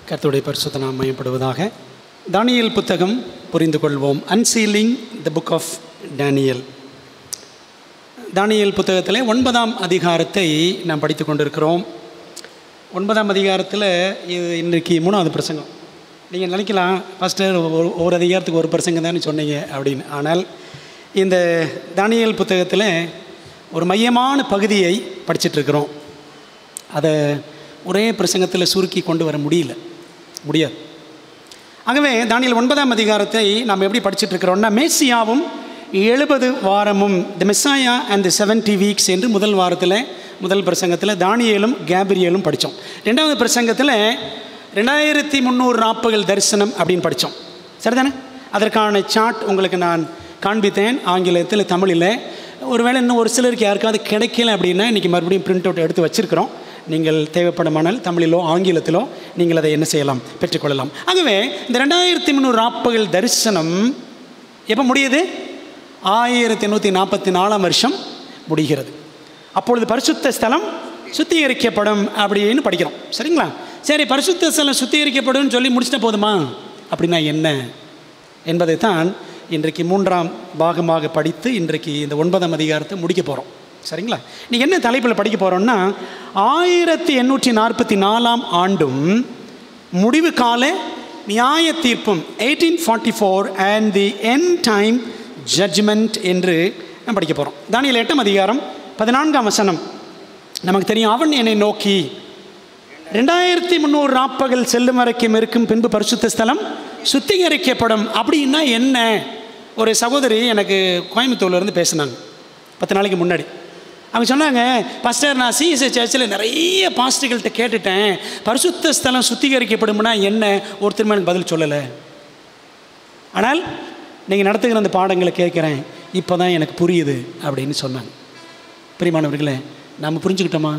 கர்த்தருடைய பரிசுத்த நாமம் மகிமைப்படுவதாக. தானியேல் புத்தகம் புரிந்து கொள்வோம். அன்சீலிங் த புக் ஆஃப் டேனியல். தானியேல் புத்தகத்தில் 9ஆம் அதிகாரத்தை நாம் படித்து கொண்டிருக்கிறோம். 9ஆம் அதிகாரத்தில் இது இன்றைக்கு 3வது பிரசங்கம். நீங்கள் நினைக்கலாம், ஃபஸ்ட்டு ஒரு அதிகாரத்துக்கு ஒரு பிரசங்கம் தானே சொன்னீங்க அப்படின்னு. ஆனால் இந்த தானியேல் புத்தகத்தில் ஒரு மையமான பகுதியை படிச்சிட்ருக்கிறோம். அதை ஒரே பிரசங்கத்தில் சுருக்கி கொண்டு வர முடியாது. ஆகவே தானியேல் 9ஆம் அதிகாரத்தை நாம் எப்படி படிச்சுட்ருக்கிறோம்னா, மேசியாவும் 70 வாரமும், தி மெஸ்ஸாயா அண்ட் தி 70 வீக்ஸ் என்று முதல் பிரசங்கத்தில் தானியேலும் கேப்ரியலும் படித்தோம். 2வது பிரசங்கத்தில் 2300 நாட்கள் தரிசனம் அப்படின்னு படித்தோம். சரிதானே? அதற்கான சார்ட் உங்களுக்கு நான் காண்பித்தேன், ஆங்கிலத்தில் தமிழில். ஒருவேளை இன்னும் ஒரு சிலருக்கு யாருக்காவது கிடைக்கல அப்படின்னா இன்றைக்கி மறுபடியும் பிரிண்ட் அவுட் எடுத்து வச்சுருக்கிறோம். நீங்கள் தேவைப்படுமானால் தமிழிலோ ஆங்கிலத்திலோ நீங்கள் அதை என்ன செய்யலாம், பெற்றுக்கொள்ளலாம். ஆகவே இந்த 2300 நாட்கள் தரிசனம் எப்போ முடியுது? 1844ஆம் வருஷம் முடிகிறது. அப்பொழுது பரிசுத்த ஸ்தலம் சுத்திகரிக்கப்படும் அப்படின்னு படிக்கிறோம். சரிங்களா? சரி, பரிசுத்த ஸ்தலம் சுத்திகரிக்கப்படும் சொல்லி முடிச்சிட்ட போதுமா? அப்படின்னா என்ன என்பதைத்தான் இன்றைக்கு 3ஆம் பாகமாக படித்து இன்றைக்கு இந்த 9ஆம் அதிகாரத்தை முடிக்க போகிறோம். சரிங்களா? இன்றைக்கி என்ன தலைப்பில் படிக்க போகிறோம்னா, 1844ஆம் ஆண்டும் முடிவு கால நியாய தீர்ப்பும் 1844 and the end time judgement என்று நம்ம படிக்க போகிறோம். தானியேல் 8ஆம் அதிகாரம் 14ஆம் வசனம் நமக்கு தெரியும். அவன் என்னை நோக்கி 2300 நாட்கள் செல்லும் வரைக்கும் இருக்கும், பின்பு பரிசுத்த ஸ்தலம் சுத்திகரிக்கப்படும். அப்படின்னா என்ன? ஒரு சகோதரி எனக்கு கோயம்புத்தூர்லேருந்து பேசினாங்க 10 நாளைக்கு முன்னாடி. அவங்க சொன்னாங்க, பாஸ்டர், நான் சிஎஸ்ஐ சர்ச்சில் நிறைய பாஸ்டர்கள்ட்ட கேட்டுட்டேன், பரிசுத்த ஸ்தலம் சுத்திகரிக்கப்படும்னா என்ன? ஒருத்தருமே எனக்கு பதில் சொல்லலை. ஆனால் நீங்கள் நடத்துகிற அந்த பாடங்களை கேட்குறேன், இப்போ தான் எனக்கு புரியுது அப்படின்னு சொன்னாங்க. பிரியமானவர்களே, நம்ம புரிஞ்சுக்கிட்டோமா?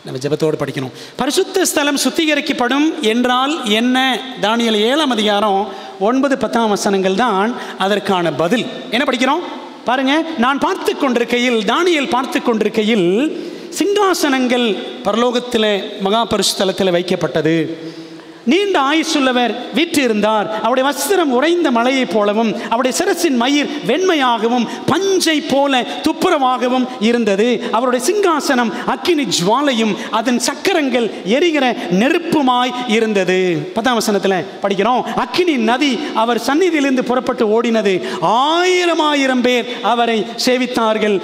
நம்ம ஜெபத்தோடு படிக்கணும். பரிசுத்த ஸ்தலம் சுத்திகரிக்கப்படும் என்றால் என்ன? தானியேல் 7ஆம் அதிகாரம் 9-10 வசனங்கள் தான் அதற்கான பதில். என்ன படிக்கிறோம் பாருங்க. நான் பார்த்து கொண்டிருக்கையில், தானியேல் பார்த்து கொண்டிருக்கையில், சிங்காசனங்கள் பரலோகத்தில் மகா பரிசுத்தலத்தில் வைக்கப்பட்டது. நீண்ட ஆயுசுள்ளவர் வீற்றிருந்தார். அவருடைய வஸ்திரம் உறைந்த மலையைப் போலவும், அவருடைய சிரசின் மயிர் வெண்மையாகவும் பஞ்சை போல துப்புரவாகவும் இருந்தது. அவருடைய சிங்காசனம் அக்கினி ஜுவாலையும் அதன் சக்கரங்கள் எரிகிற நெருப்புமாய் இருந்தது. 10ஆம் வசனத்தில் படிக்கிறோம், அக்கினி நதி அவர் சந்நிதியிலிருந்து புறப்பட்டு ஓடினது. 1000 பேர் அவரை சேவித்தார்கள்.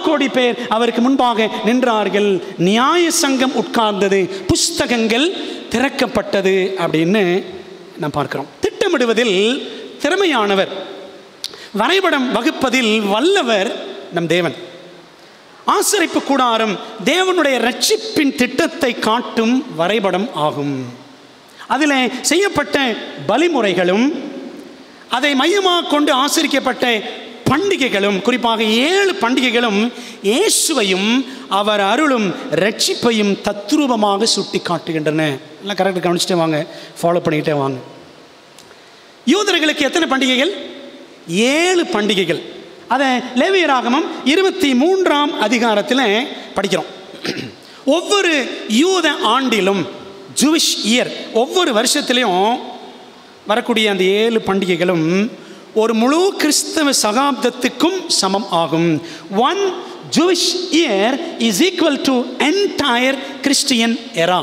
கோடி பேர் அவருக்கு முன்பாக நின்றார்கள். நியாய சங்கம் உட்கார்ந்தது, புஸ்தகங்கள் திறக்கப்பட்டது அப்படின்னு நாம் பார்க்கிறோம். திட்டமிடுவதில் திறமையானவர், வரைபடம் வகுப்பதில் வல்லவர் நம் தேவன். ஆசரிப்பு கூடாரம் தேவனுடைய ரட்சிப்பின் திட்டத்தை காட்டும் வரைபடம் ஆகும். அதில் செய்யப்பட்ட பலிமுறைகளும் அதை மையமாக கொண்டு ஆசரிக்கப்பட்ட பண்டிகைகளும், குறிப்பாக 7 பண்டிகைகளும் இயேசுவையும் அவர் அருளும் ரட்சிப்பையும் தத்ரூபமாக சுட்டி காட்டுகின்றன. எல்லாம் கரெக்டாக கவனிச்சுட்டே வாங்க, ஃபாலோ பண்ணிக்கிட்டே வாங்க. யூதர்களுக்கு எத்தனை பண்டிகைகள்? 7 பண்டிகைகள். அதை லேவியராகமம் 23ஆம் அதிகாரத்தில் படிக்கிறோம். ஒவ்வொரு யூத ஆண்டிலும், ஜூவிஷ் இயர், ஒவ்வொரு வருஷத்துலேயும் வரக்கூடிய அந்த 7 பண்டிகைகளும் ஒரு முழு கிறிஸ்தவ சகாப்தத்துக்கும் சமம் ஆகும். 1 Jewish year is equal to entire Christian era.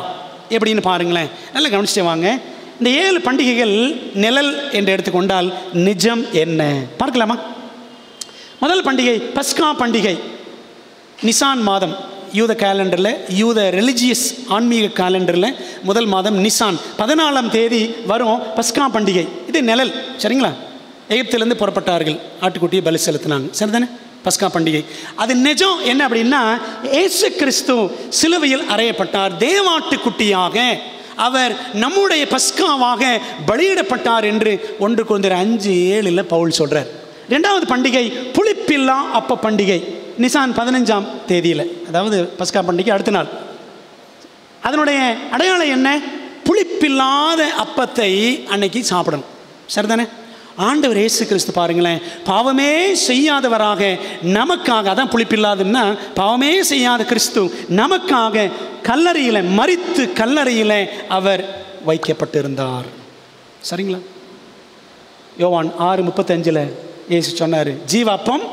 எப்படின்னு பாருங்களேன், நல்லா கவனிச்சுட்டே வாங்க. இந்த 7 பண்டிகைகள் நிழல் என்று எடுத்துக்கொண்டால் நிஜம் என்ன பார்க்கலாமா? முதல் பண்டிகை பஸ்கா பண்டிகை. நிசான் மாதம் யூத கேலண்டரில், யூத ரிலிஜியஸ் ஆன்மீக கேலண்டரில் முதல் மாதம் நிசான் 14ஆம் தேதி வரும் பஸ்கா பண்டிகை. இது நிழல். சரிங்களா? எகிப்திலிருந்து புறப்பட்டார்கள், ஆட்டுக்குட்டியை பலி செலுத்தினாங்க. சரிதானே? பஸ்கா பண்டிகை. அது நிஜம் என்ன அப்படின்னா, இயேசு கிறிஸ்து சிலுவையில் அறையப்பட்டார், தேவாட்டுக்குட்டியாக அவர் நம்முடைய பஸ்காவாக பலியிடப்பட்டார் என்று 1 கொரிந்தியர் 5:7 பவுல் சொல்கிறார். 2வது பண்டிகை புளிப்பில்லா அப்ப பண்டிகை. நிசான் 15ஆம் தேதியில், அதாவது பஸ்கா பண்டிகை அடுத்த நாள். அதனுடைய அடையாளம் என்ன? புளிப்பில்லாத அப்பத்தை அன்னைக்கு சாப்பிடணும். சரிதானே? ஆண்டவர் இயேசு கிறிஸ்து பாருங்களேன், பாவமே செய்யாதவராக நமக்காக, அதான் புளிப்பில்லாதுன்னா பாவமே செய்யாத கிறிஸ்து நமக்காக கல்லறையில் மரித்து கல்லறையில் அவர் வைக்கப்பட்டிருந்தார். சரிங்களா? யோவான் 6:35 இயேசு சொன்னார், ஜீவாப்பம்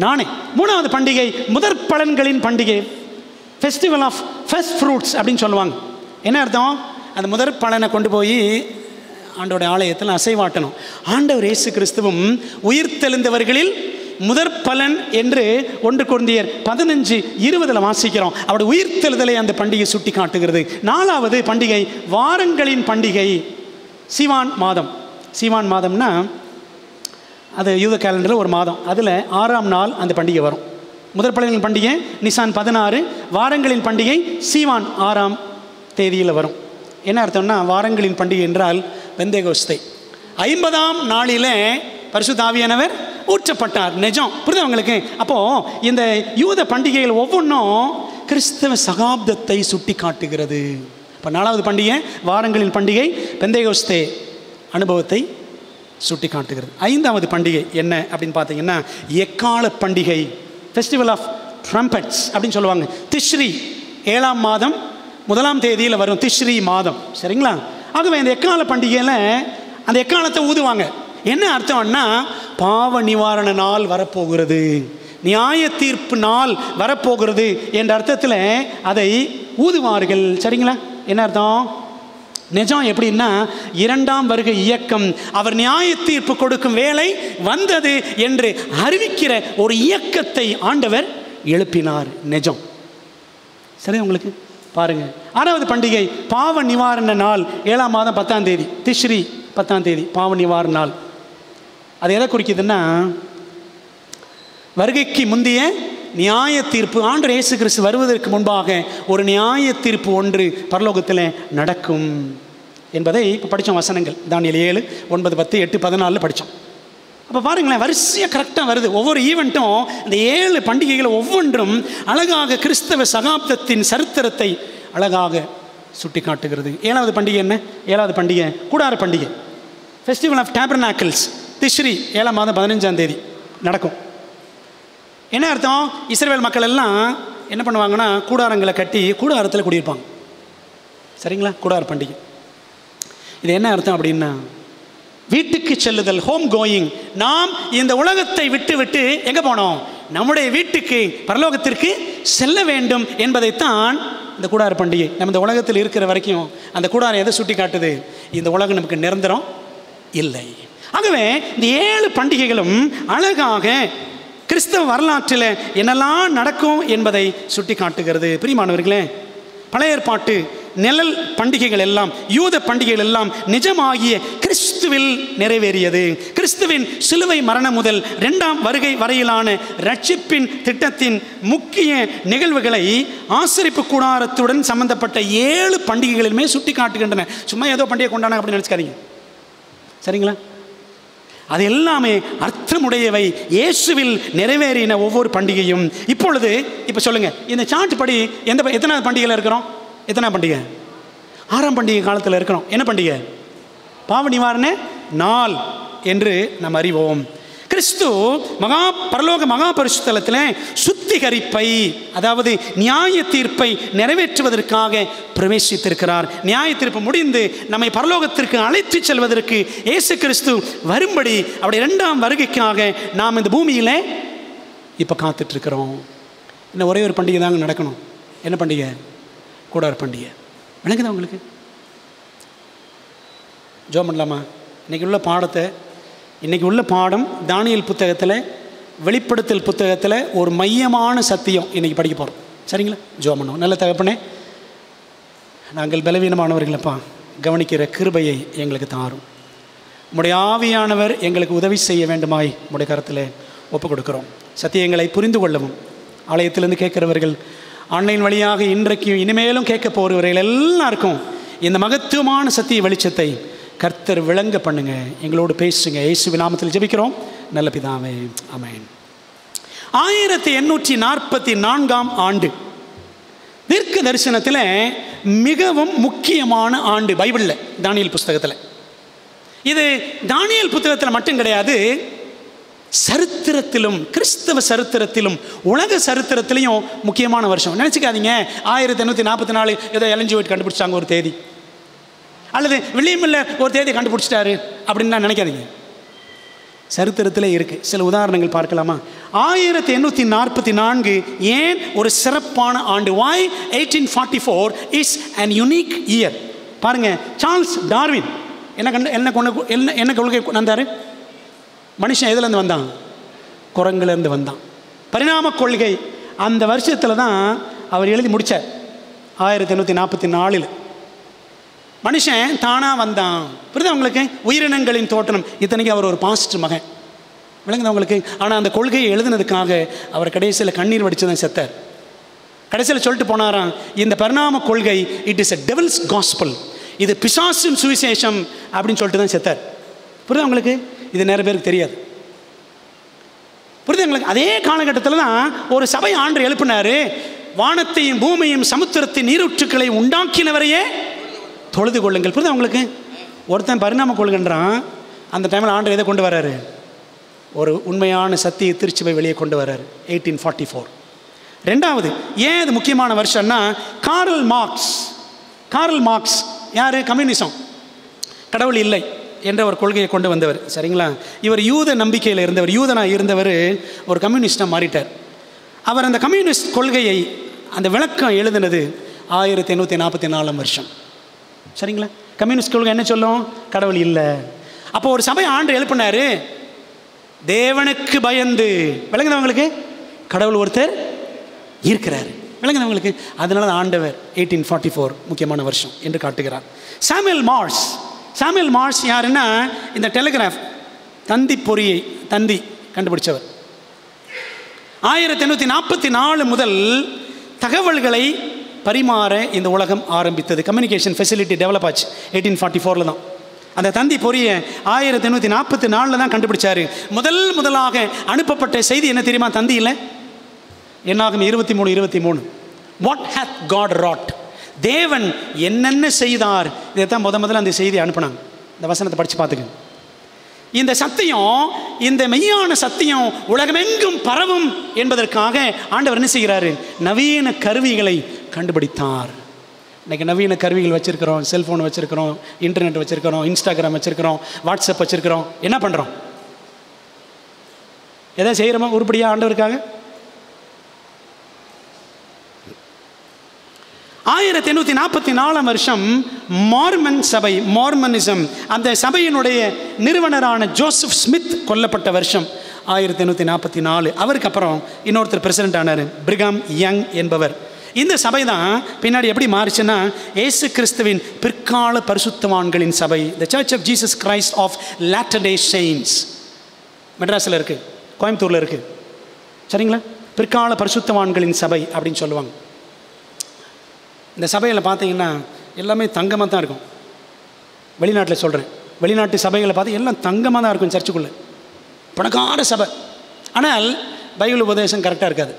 நானே. மூணாவது பண்டிகை முதற் பலன்களின் பண்டிகை, ஃபெஸ்டிவல் ஆஃப் ஃபர்ஸ்ட் ஃப்ரூட்ஸ் அப்படின்னு சொல்லுவாங்க. என்ன அர்த்தம்? அந்த முதற் பலனை கொண்டு போய் ஆண்டோட ஆலயத்தில் அசைவாட்டணும். ஆண்டவர் இயேசு கிறிஸ்துவும் உயிர்த்தெழுந்தவர்களில் முதற் பலன் என்று 1 கொரிந்தியர் 15:20 வாசிக்கிறோம். அவருடைய உயிர்த்தெழுதலை அந்த பண்டிகை சுட்டி காட்டுகிறது. நாலாவது பண்டிகை வாரங்களின் பண்டிகை, சீவான் மாதம். சீவான் மாதம்னா அது யூத கேலண்டரில் ஒரு மாதம், அதில் 6ஆம் நாள் அந்த பண்டிகை வரும். முதற் பலன்களின் பண்டிகை நிசான் 16, வாரங்களின் பண்டிகை சீவான் 6ஆம் தேதியில் வரும். என்ன அர்த்தம்னா, வாரங்களின் பண்டிகை என்றால் பெந்தேகோஸ்தே. 50ஆம் நாளிலே பரிசுத்த ஆவியானவர் ஊற்றப்பட்டார். நிஜம் புரியுது உங்களுக்கு? அப்போது இந்த யூத பண்டிகைகள் ஒவ்வொன்றும் கிறிஸ்தவ சகாப்தத்தை சுட்டி காட்டுகிறது. இப்போ நாலாவது பண்டிகை வாரங்களின் பண்டிகை பெந்தேகோஸ்தே அனுபவத்தை சுட்டி காட்டுகிறது. 5வது பண்டிகை என்ன அப்படின்னு பார்த்தீங்கன்னா எக்கால பண்டிகை, ஃபெஸ்டிவல் ஆஃப் ட்ரம்பட்ஸ் அப்படின்னு சொல்லுவாங்க. திஷ்ரி 7ஆம் மாதம் 1ஆம் தேதியில் வரும் திஷ்ரி மாதம். சரிங்களா? ஆகவே இந்த எக்கால பண்டிகையில் அந்த எக்காலத்தை ஊதுவாங்க. என்ன அர்த்தம்னா, பாவ நிவாரண நாள் வரப்போகிறது, நியாய தீர்ப்பு நாள் வரப்போகிறது என்ற அர்த்தத்தில் அதை ஊதுவார்கள். சரிங்களா? என்ன அர்த்தம்? நிஜம் எப்படின்னா, 2ஆம் வருகை இயக்கம், அவர் நியாய தீர்ப்பு கொடுக்கும் வேலை வந்தது என்று அறிவிக்கிற ஒரு இயக்கத்தை ஆண்டவர் எழுப்பினார். நிஜம். சரி, உங்களுக்கு பாருங்க. 6வது பண்டிகை பாவ நிவாரண நாள், 7ஆம் மாதம் 10ஆம் தேதி, திஷ்ரி 10ஆம் தேதி பாவ நிவாரண நாள். அது எதை குறிக்குதுன்னா, வருகைக்கு முந்தைய நியாய தீர்ப்பு. ஆண்டவர் இயேசு கிறிஸ்து வருவதற்கு முன்பாக ஒரு நியாய தீர்ப்பு ஒன்று பரலோகத்தில் நடக்கும் என்பதை இப்போ படித்தோம். வசனங்கள் தானியேல் 7, 9, 10, 8, 14 படித்தோம். அப்போ பாருங்களேன், வரிசையாக கரெக்டாக வருது. ஒவ்வொரு ஈவெண்ட்டும், இந்த 7 பண்டிகைகள் ஒவ்வொன்றும் அழகாக கிறிஸ்தவ சகாப்தத்தின் சரித்திரத்தை அழகாக சுட்டி காட்டுகிறது. 7வது பண்டிகை என்ன? 7வது பண்டிகை கூடார பண்டிகை, ஃபெஸ்டிவல் ஆஃப் டேபர்நாக்கிள்ஸ். திஷ்ரி 7ஆம் மாதம் 15ஆம் தேதி நடக்கும். என்ன அர்த்தம்? இஸ்ரவேல் மக்கள் எல்லாம் என்ன பண்ணுவாங்கன்னா, கூடாரங்களை கட்டி கூடாரத்தில் குடியிருப்பாங்க. சரிங்களா? கூடார பண்டிகை. இது என்ன அர்த்தம் அப்படின்னா, வீட்டுக்கு செல்லுதல், ஹோம் கோயிங். நாம் இந்த உலகத்தை விட்டு விட்டு எங்கே போனோம்? நம்முடைய வீட்டுக்கு, பரலோகத்திற்கு செல்ல வேண்டும் என்பதைத்தான் இந்த கூடார பண்டிகை. நம்ம இந்த உலகத்தில் இருக்கிற வரைக்கும் அந்த கூடாரம் எதை சுட்டி காட்டுது? இந்த உலகம் நமக்கு நிரந்தரம் இல்லை. ஆகவே இந்த 7 பண்டிகைகளும் அழகாக கிறிஸ்தவ வரலாற்றில் என்னெல்லாம் நடக்கும் என்பதை சுட்டி காட்டுகிறது. பிரியமானவர்களே, பழைய ஏற்பாட்டு நிழல் பண்டிகைகள் எல்லாம், யூத பண்டிகைகள் எல்லாம் நிஜமாகிய கிறிஸ்துவில் நிறைவேறியது. கிறிஸ்துவின் சிலுவை மரணம் முதல் 2ஆம் வருகை வரையிலான ரட்சிப்பின் திட்டத்தின் முக்கிய நிகழ்வுகளை ஆசரிப்பு கூடாரத்துடன் சம்பந்தப்பட்ட 7 பண்டிகைகளிலுமே சுட்டி காட்டுகின்றன. சும்மா ஏதோ பண்டிகை கொண்டாடுங்க அப்படின்னு நினச்சிக்காதீங்க. சரிங்களா? அது எல்லாமே அர்த்தமுடையவை. இயேசுவில் நிறைவேறின ஒவ்வொரு பண்டிகையும். இப்போ சொல்லுங்க, இந்த சார்ட் படி எத்தனாவது பண்டிகையில் இருக்கிறோம்? எத்தனை பண்டிகை? 6ஆம் பண்டிகை காலத்தில் இருக்கிறோம். என்ன பண்டிகை? பாவ நிவாரண நாள் என்று நாம் அறிவோம். கிறிஸ்து பரலோக மகா பரிசுத்தலத்தில் சுத்திகரிப்பை, அதாவது நியாய தீர்ப்பை நிறைவேற்றுவதற்காக பிரவேசித்திருக்கிறார். நியாய தீர்ப்பு முடிந்து நம்மை பரலோகத்திற்கு அழைத்து செல்வதற்கு இயேசு கிறிஸ்து வரும்படி அவருடைய 2ஆம் வருகைக்காக நாம் இந்த பூமியில் இப்போ காத்துட்ருக்கிறோம். இன்னும் ஒரே ஒரு பண்டிகை தாங்க நடக்கணும். என்ன பண்டிகை? கூடார பண்டிகை. விளங்குதா உங்களுக்கு? ஜோம் பண்ணலாமா? இன்றைக்கி உள்ள பாடம் தானியேல் புத்தகத்தில், வெளிப்படுத்தல் புத்தகத்தில் ஒரு மையமான சத்தியம் இன்றைக்கி படிக்க போகிறோம். சரிங்களா? ஜோம் பண்ணுவோம். நல்ல தகப்பனே, நாங்கள் பலவீனமானவர்களப்பா, கவனிக்கிற கிருபையை எங்களுக்கு தாரும். உம்முடைய ஆவியானவர் எங்களுக்கு உதவி செய்ய வேண்டுமாய் உம்முடைய கரத்தில் ஒப்புக் கொடுக்குறோம். சத்தியங்களை புரிந்து கொள்ளவும், ஆலயத்திலிருந்து கேட்குறவர்கள், ஆன்லைன் வழியாக இன்றைக்கும் இனிமேலும் கேட்க போகிறவர்கள் எல்லாருக்கும் இந்த மகத்துவமான சத்திய வெளிச்சத்தை கர்த்தர் விளங்க பண்ணுங்க. எங்களோடு பேசுங்க. இயேசுவின் நாமத்தில் ஜெபிக்கிறோம் நல்ல பிதாவே, ஆமென். 1844ஆம் ஆண்டு தீர்க்க தரிசனத்தில் மிகவும் முக்கியமான ஆண்டு பைபிளில், தானியேல் புஸ்தகத்தில். இது தானியேல் புத்தகத்தில் மட்டும் கிடையாது, சரித்திரத்திலும், கிறிஸ்தவ சரித்திரத்திலும், உலக சரித்திரத்திலையும் முக்கியமான வருஷம். நினச்சிக்காதீங்க 1844 ஏதோ எலன் ஒயிட் கண்டுபிடிச்சாங்க ஒரு தேதி, அல்லது வில்லியம் மில்லர் ஒரு தேதி கண்டுபிடிச்சிட்டாரு அப்படின்னு நினைக்காதீங்க. சரித்திரத்தில் இருக்குது. சில உதாரணங்கள் பார்க்கலாமா? 1844 ஏன் ஒரு சிறப்பான ஆண்டு? Why 1844 is an unique year? பாருங்க, சார்ல்ஸ் டார்வின் என்ன கொள்கை வந்தார்? மனுஷன் எதுலேருந்து வந்தான்? குரங்குலேருந்து வந்தான். பரிணாம கொள்கை அந்த வருஷத்தில் தான் அவர் எழுதி முடித்தார். 1844 மனுஷன் தானாக வந்தான். புரியுது உங்களுக்கு? உயிரினங்களின் தோற்றம். இத்தனைக்கு அவர் ஒரு பாஸ்டர் மகன், விளங்குது உங்களுக்கு? ஆனால் அந்த கொள்கையை எழுதுனதுக்காக அவர் கடைசியில் கண்ணீர் வடித்து தான் செத்தார். கடைசியில் சொல்லிட்டு போனாராம், இந்த பரிணாம கொள்கை it is a devil's gospel, இது பிசாசின் சுவிசேஷம் அப்படின்னு சொல்லிட்டு தான் செத்தார். புரியுது உங்களுக்கு? இது நிறைய பேருக்கு தெரியாது. புரியுது உங்களுக்கு? அதே காலகட்டத்தில் தான் ஒரு சபை ஆண்டு எழுப்பினார், வானத்தையும் பூமியையும் சமுத்திரத்தின் நீரூற்றுக்களை உண்டாக்கினவரையே தொழுது கொள்ளுங்கள். புரியுது உங்களுக்கு? ஒருத்தன் பரிணாம கொள்கின்றான், அந்த டைமில் ஆண்டு எதை கொண்டு வர்றாரு? ஒரு உண்மையான சத்திய திருச்சிவை வெளியே கொண்டு வர்றாரு. 1844. ரெண்டாவது ஏன் அது முக்கியமான வருஷம்னா, கார்ல் மார்க்ஸ் யார்? கம்யூனிசம், கடவுள் இல்லை என்ற ஒரு கொள்கையை கொண்டு வந்தவர். சரிங்களா? இவர் யூத நம்பிக்கையில் இருந்தவர், யூதனாக இருந்தவர் ஒரு கம்யூனிஸ்டாக மாறிட்டார். அவர் அந்த கம்யூனிஸ்ட் கொள்கையை, அந்த விளக்கம் எழுதினது 1844 வருஷம். சரிங்களா? கம்யூனிஸ்ட் கொள்கை என்ன சொல்லும்? கடவுள் இல்லை. அப்போ ஒரு சபை ஆண்டு எழுப்பினார், தேவனுக்கு பயந்து. விளங்குதவங்களுக்கு? கடவுள் ஒருத்தர் இருக்கிறார். விளங்குதவங்களுக்கு? அதனால ஆண்டவர் 1844 முக்கியமான வருஷம் என்று காட்டுகிறார். சாமுவேல் மார்ஸ் யாருன்னா, இந்த டெலிகிராஃப் தந்தி கண்டுபிடிச்சவர். 1844 முதல் தகவல்களை பரிமாற இந்த உலகம் ஆரம்பித்தது. கம்யூனிகேஷன் ஃபெசிலிட்டி டெவலப் ஆச்சு 1844 தான். அந்த தந்தி பொறியை 1844 தான் கண்டுபிடிச்சாரு. முதலாக அனுப்பப்பட்ட செய்தி என்ன தெரியுமா? தந்தியில் என்னாகும் 23 வாட் ஹேத் காட் ராட், தேவன் என்னென்ன செய்தார். இதைத்தான் முதல்ல அந்த செய்தி அனுப்பினாங்க. இந்த வசனத்தை படித்து பார்த்துக்க. இந்த சத்தியம், இந்த மெய்யான சத்தியம் உலகமெங்கும் பரவும் என்பதற்காக ஆண்டவர் என்ன செய்கிறாரு? நவீன கருவிகளை கண்டுபிடித்தார். இன்றைக்கி நவீன கருவிகள் வச்சுருக்கிறோம், செல்ஃபோன் வச்சுருக்கிறோம், இன்டர்நெட் வச்சுருக்கிறோம், இன்ஸ்டாகிராம் வச்சுருக்கிறோம், வாட்ஸ்அப் வச்சுருக்கிறோம். என்ன பண்ணுறோம்? எதாவது செய்கிறோமா உருப்படியாக ஆண்டவருக்காக? 1844 வருஷம் மார்மன் சபை, மார்மனிசம், அந்த சபையினுடைய நிறுவனரான ஜோசப் ஸ்மித் கொல்லப்பட்ட வருஷம் 1844. அவருக்கு அப்புறம் இன்னொருத்தர் பிரசிடென்ட் ஆனார், பிரிகாம் யங் என்பவர். இந்த சபை தான் பின்னாடி எப்படி மாறிச்சுன்னா, இயேசு கிறிஸ்துவின் பிற்கால பரிசுத்தவான்களின் சபை, the church of Jesus Christ of latter day saints. மெட்ராஸில் இருக்குது, கோயம்புத்தூரில் இருக்குது. சரிங்களா? பிற்கால பரிசுத்தவான்களின் சபை அப்படின்னு சொல்லுவாங்க. இந்த சபையில் பார்த்தீங்கன்னா எல்லாமே தங்கமாக தான் இருக்கும். வெளிநாட்டில் சொல்கிறேன், வெளிநாட்டு சபைகளை பார்த்து எல்லாம் தங்கமாக தான் இருக்கும். சர்ச்சுக்குள்ளே பணக்கார சபை, ஆனால் பைபிள் உபதேசம் கரெக்டாக இருக்காது.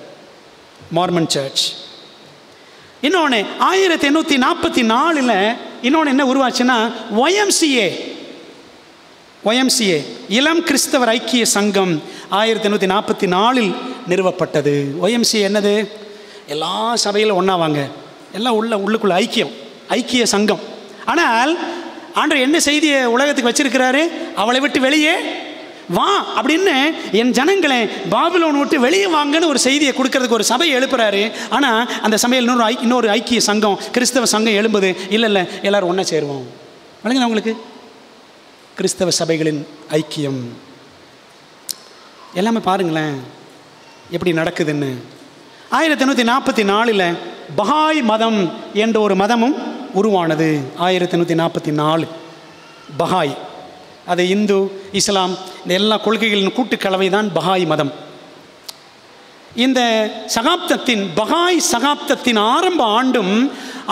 Mormon church. இன்னொன்று 1844 இன்னொன்று என்ன உருவாச்சுன்னா, ஒய்எம்சிஏ இளம் கிறிஸ்தவர் ஐக்கிய சங்கம் 1844 நிறுவப்பட்டது. ஒய்எம்சிஏ என்னது? எல்லா சபையிலும் ஒன்றா வாங்க, எல்லாம் உள்ளுக்குள்ள ஐக்கிய சங்கம். ஆனால் ஆண்டவர் என்ன செய்தியை உலகத்துக்கு வச்சிருக்கிறாரு? அவளை விட்டு வெளியே வா அப்படின்னு, என் ஜனங்களை பாபிலோன் விட்டு வெளியே வாங்கன்னு ஒரு செய்தியை கொடுக்கறதுக்கு ஒரு சபையை எழுப்புறாரு. ஆனால் அந்த சபையில் இன்னொரு ஐக்கிய சங்கம், கிறிஸ்தவ சங்கம் எழும்புது. இல்லை எல்லாரும் ஒன்றா சேருவோம். வழங்குங்க உங்களுக்கு கிறிஸ்தவ சபைகளின் ஐக்கியம். எல்லாமே பாருங்களேன் எப்படி நடக்குதுன்னு. 1844 பஹாய் மதம் என்ற ஒரு மதமும் உருவானது. 1844 பஹாய், அது இந்து, இஸ்லாம், இந்த எல்லா கொள்கைகளின் கூட்டுக்கலவை தான் பஹாய் மதம். இந்த பஹாய் சகாப்தத்தின் ஆரம்ப ஆண்டும்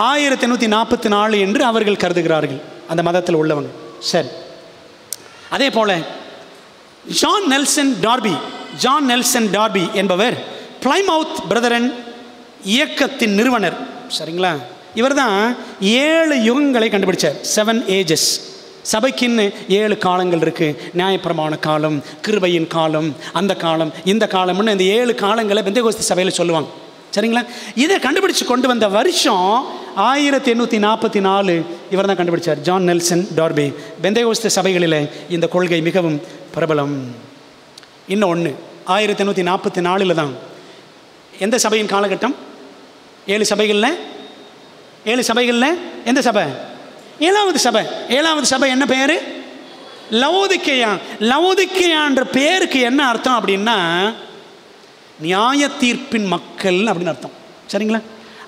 1844 என்று அவர்கள் கருதுகிறார்கள், அந்த மதத்தில் உள்ளவங்க. சரி, அதே போல் ஜான் நெல்சன் டார்பி என்பவர் பிளைமவுத் பிரதரன் இயக்கத்தின் நிறுவனர். சரிங்களா? இவர் தான் 7 யுகங்களை கண்டுபிடிச்சார், 7 ஏஜஸ். சபைக்குன்னு 7 காலங்கள் இருக்குது. நியாயப்பிரமாண காலம், கிருபையின் காலம், அந்த காலம், இந்த காலம்னு இந்த 7 காலங்களை பெந்தேகோஸ்தே சபையில் சொல்லுவாங்க. சரிங்களா? இதை கண்டுபிடிச்சு கொண்டு வந்த வருஷம் 1844 இவர் தான் கண்டுபிடிச்சார், ஜான் நெல்சன் டார்பி. பெந்தேகோஸ்தே சபைகளில் இந்த கொள்கை மிகவும் பிரபலம். இன்னொன்று 1844 தான் எந்த சபையின் காலகட்டம்? 7 சபைகளில் எந்த சபை? 7வது சபை. 7வது சபை என்ன பேர்? லவோதிக்கேயா. லவோதிக்கேயான்ற பேருக்கு என்ன அர்த்தம் அப்படின்னா நியாய தீர்ப்பின் மக்கள் அப்படின்னு அர்த்தம். சரிங்களா?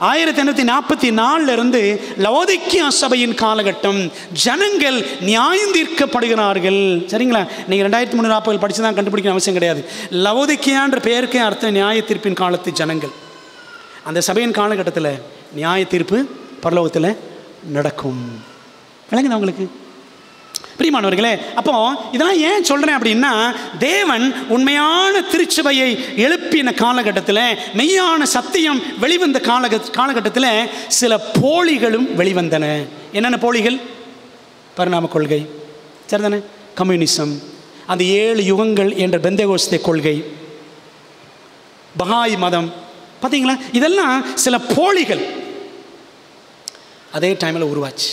1844 லவோதிக்கேயா சபையின் காலகட்டம். ஜனங்கள் நியாயம் தீர்க்கப்படுகிறார்கள். சரிங்களா? நீங்கள் 2340 படித்து தான் கண்டுபிடிக்கணும் அவசியம் கிடையாது. லவோதிக்கேயான்ற பேருக்கே அர்த்தம் நியாய தீர்ப்பின் காலத்து ஜனங்கள். அந்த சபையின் காலகட்டத்தில் நியாய தீர்ப்பு பரலோகத்தில் நடக்கும். விளங்குதா உங்களுக்கு பிரியமானவர்களே? அப்போ இதெல்லாம் ஏன் சொல்கிறேன் அப்படின்னா, தேவன் உண்மையான திருச்சபையை எழுப்பின காலகட்டத்தில், மெய்யான சத்தியம் வெளிவந்த காலகட்டத்தில் சில போலிகளும் வெளிவந்தன. என்னென்ன போலிகள்? பரிணாம கொள்கை, சரிதானே? கம்யூனிசம், அந்த 7 யுகங்கள் என்ற பெந்தேகோஸ்தே கொள்கை, பஹாய் மதம், பார்த்தீங்களா? இதெல்லாம் சில போலிகள் அதே டைமில் உருவாச்சு.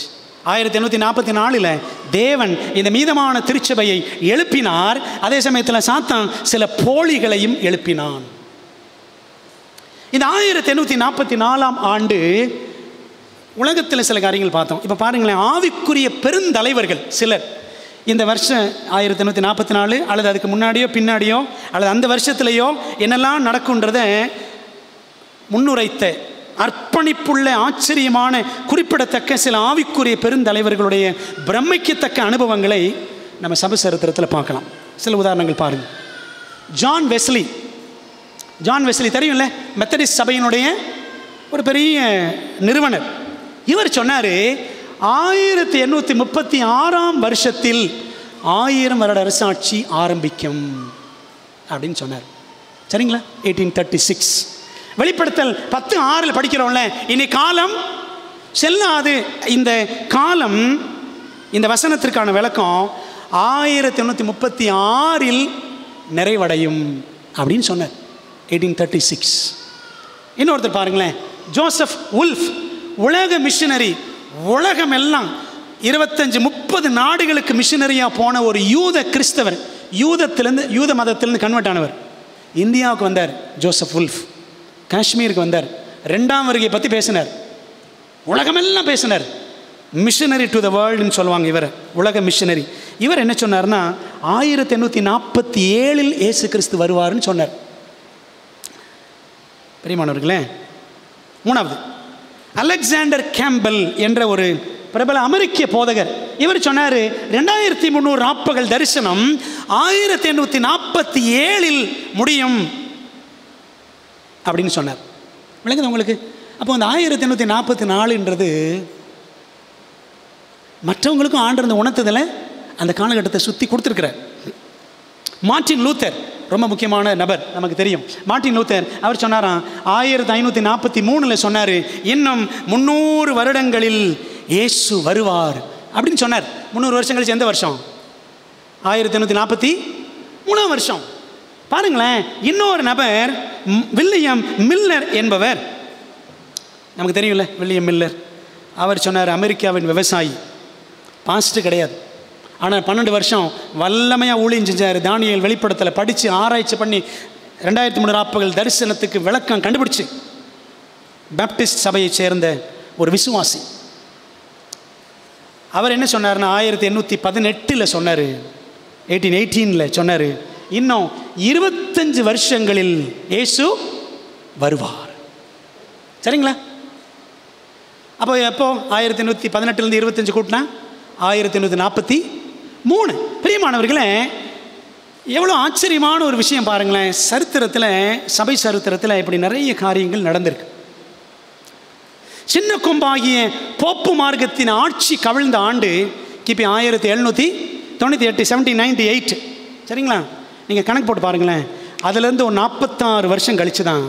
1844 தேவன் இந்த மீதமான திருச்சபையை எழுப்பினார். அதே சமயத்தில் சாத்தான் சில போலிகளையும் எழுப்பினான். இந்த 1844 ஆண்டு உலகத்தில் சில காரியங்கள் பார்த்தோம். இப்போ பாருங்களேன், ஆவிக்குரிய பெருந்தலைவர்கள் சிலர் இந்த வருஷம் 1844 அல்லது அதுக்கு முன்னாடியோ பின்னாடியோ அல்லது அந்த வருஷத்துலேயோ என்னெல்லாம் நடக்கும்ன்றதை முன்னுரைத்த அர்ப்பணிப்புள்ள ஆச்சரியமான குறிப்பிடத்தக்க சில ஆவிக்குரிய பெருந்தலைவர்களுடைய பிரமிக்கத்தக்க அனுபவங்களை நம்ம சபை சரித்திரத்தில் பார்க்கலாம். சில உதாரணங்கள் பாருங்கள். ஜான் வெஸ்லி தெரியும்ல, மெத்தடிஸ்ட் சபையினுடைய ஒரு பெரிய நிறுவனர். இவர் சொன்னார், 1836 வருஷத்தில் 1000 வருட அரசாட்சி ஆரம்பிக்கும் அப்படின்னு சொன்னார். சரிங்களா? 1836. வெளிப்படுத்தல் 10:6 படிக்கிறோம்ல, இனி காலம் செல்லாது. இந்த காலம், இந்த வசனத்திற்கான விளக்கம் 1836 நிறைவடையும் அப்படின்னு சொன்னார். 1836. இன்னொருத்தர் பாருங்களேன், ஜோசப் உல்ஃப், உலக மிஷனரி. உலகம் எல்லாம் 25-30 நாடுகளுக்கு மிஷனரியாக போன ஒரு யூத கிறிஸ்தவர், யூத மதத்திலிருந்து கன்வெர்ட் ஆனவர். இந்தியாவுக்கு வந்தார் ஜோசப் உல்ஃப். காஷ்மீருக்கு வந்தார். 2ஆம் வருகை பற்றி பேசினார். உலகமெல்லாம் பேசினார். மிஷனரி டு த வேர்ல்டுன்னு சொல்லுவாங்க இவர், உலக மிஷனரி. இவர் என்ன சொன்னார்னா, 1847 இயேசு கிறிஸ்து வருவார்னு சொன்னார். பிரியமானவர்களே, 3வது அலெக்சாண்டர் கேம்பல் என்ற ஒரு பிரபல அமெரிக்க போதகர். இவர் சொன்னார், 2300 ராப்பகல் தரிசனம் 1847 முடியும் அப்படின்னு சொன்னார். விளங்குது உங்களுக்கு? அப்போ அந்த 1844ன்றது மற்றவங்களுக்கும் ஆண்டு இருந்த உணர்த்துதலை அந்த காலகட்டத்தை சுற்றி கொடுத்துருக்கிறார். மார்ட்டின் லூத்தர் ரொம்ப முக்கியமான நபர், நமக்கு தெரியும். மார்ட்டின் லூத்தர் அவர் சொன்னாராம், 1543 சொன்னார், இன்னும் 300 வருடங்களில் இயேசு வருவார் அப்படின்னு சொன்னார். 300 வருஷம் கழிச்சு எந்த வருஷம்? 1843 வருஷம். பாருங்களேன். இன்னொரு நபர் வில்லியம் மில்லர் என்பவர், நமக்கு தெரியும்ல வில்லியம் மில்லர். அவர் சொன்னார், அமெரிக்காவின் விவசாயி, பாஸ்டர் கிடையாது, ஆனால் 12 வருஷம் வல்லமையாக ஊழியம் செஞ்சார். தானியேல் வெளிப்படுத்தலை படித்து ஆராய்ச்சி பண்ணி 2300 ராப்பகல் தரிசனத்துக்கு விளக்கம் கண்டுபிடிச்சு பேப்டிஸ்ட் சபையை சேர்ந்த ஒரு விசுவாசி. அவர் என்ன சொன்னார்னா, 1818 சொன்னார், 1818 சொன்னார், இன்னும் 25 வருஷங்களில் இயேசு வருவார். சரிங்களா? அப்போ எப்போ 1818 25 கூட்டினா 1843. பிரியமானவர்களே, எவ்வளோ ஆச்சரியமான ஒரு விஷயம் பாருங்களேன். சரித்திரத்தில், சபை சரித்திரத்தில் இப்படி நிறைய காரியங்கள் நடந்திருக்கு. சின்ன கொம்பாகிய போப்பு மார்க்கத்தின் ஆட்சி கவிழ்ந்த ஆண்டு கிபி 1798, 1798. சரிங்களா? நீங்கள் கணக்கு போட்டு பாருங்களேன். அதுலேருந்து ஒரு 46 வருஷம் கழிச்சு தான்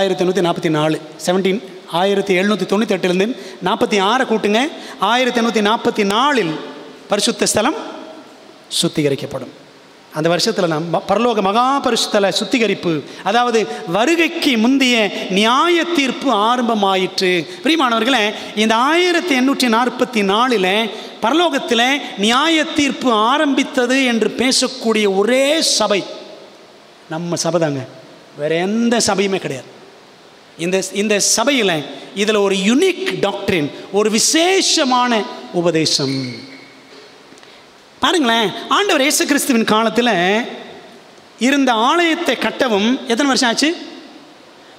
1844, 1798 46 கூட்டுங்க. 1844 பரிசுத்த ஸ்தலம் சுத்திகரிக்கப்படும். அந்த வருஷத்தில் நாம் பரலோக மகா பரிசுத்தல சுத்திகரிப்பு, அதாவது வருகைக்கு முந்தைய நியாய தீர்ப்பு ஆரம்பமாயிற்று. பிரியமானவர்களே, இந்த 1844 பரலோகத்தில் நியாய தீர்ப்பு ஆரம்பித்தது என்று பேசக்கூடிய ஒரே சபை நம்ம சபை தாங்க. வேற எந்த சபையுமே கிடையாது. இந்த சபையில் இதில் ஒரு யுனிக் டாக்டரின், ஒரு விசேஷமான உபதேசம். பாருங்களேன், ஆண்டவர் இயேசு கிறிஸ்துவின் காலத்தில் இருந்த ஆலயத்தை கட்டவும் எத்தனை வருஷம் ஆச்சு?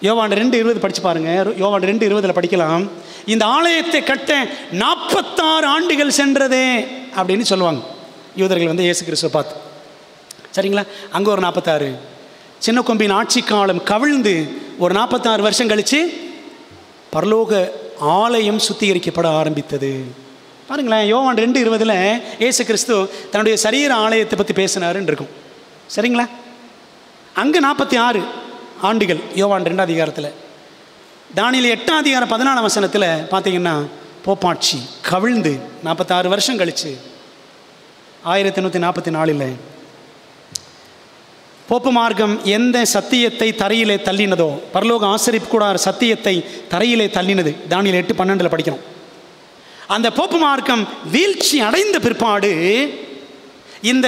யோவான் 2:20 படித்து பாருங்கள். யோவான் 2:20 படிக்கலாம். இந்த ஆலயத்தை கட்ட 46 ஆண்டுகள் சென்றதே அப்படின்னு சொல்லுவாங்க யூதர்கள் வந்து இயேசு கிறிஸ்துவை பார்த்து. சரிங்களா? அங்கே ஒரு 46, சின்ன கொம்பின் ஆட்சி காலம் கவிழ்ந்து ஒரு 46 வருஷம் கழித்து பரலோக ஆலயம் சுத்திகரிக்கப்பட ஆரம்பித்தது. பாருங்களேன், யோவான் 2:20 இயேசு கிறிஸ்து தன்னுடைய சரீர ஆலயத்தை பற்றி பேசினாருன்னு இருக்கும். சரிங்களா? அங்கே 46 ஆண்டுகள் யோவான் 2ஆம் அதிகாரத்தில். தானியேல் 8ஆம் அதிகாரம் 14ஆம் வசனத்தில் பார்த்தீங்கன்னா போப்பாட்சி கவிழ்ந்து 46 வருஷம் கழித்து 1844 போப்பு மார்க்கம் எந்த சத்தியத்தை தரையிலே தள்ளினதோ, பரலோக ஆசரிப்பு கூடார சத்தியத்தை தரையிலே தள்ளினது. தானியேல் 8:12 படிக்கிறோம். அந்த போப்பு மார்க்கம் வீழ்ச்சி அடைந்த பிற்பாடு இந்த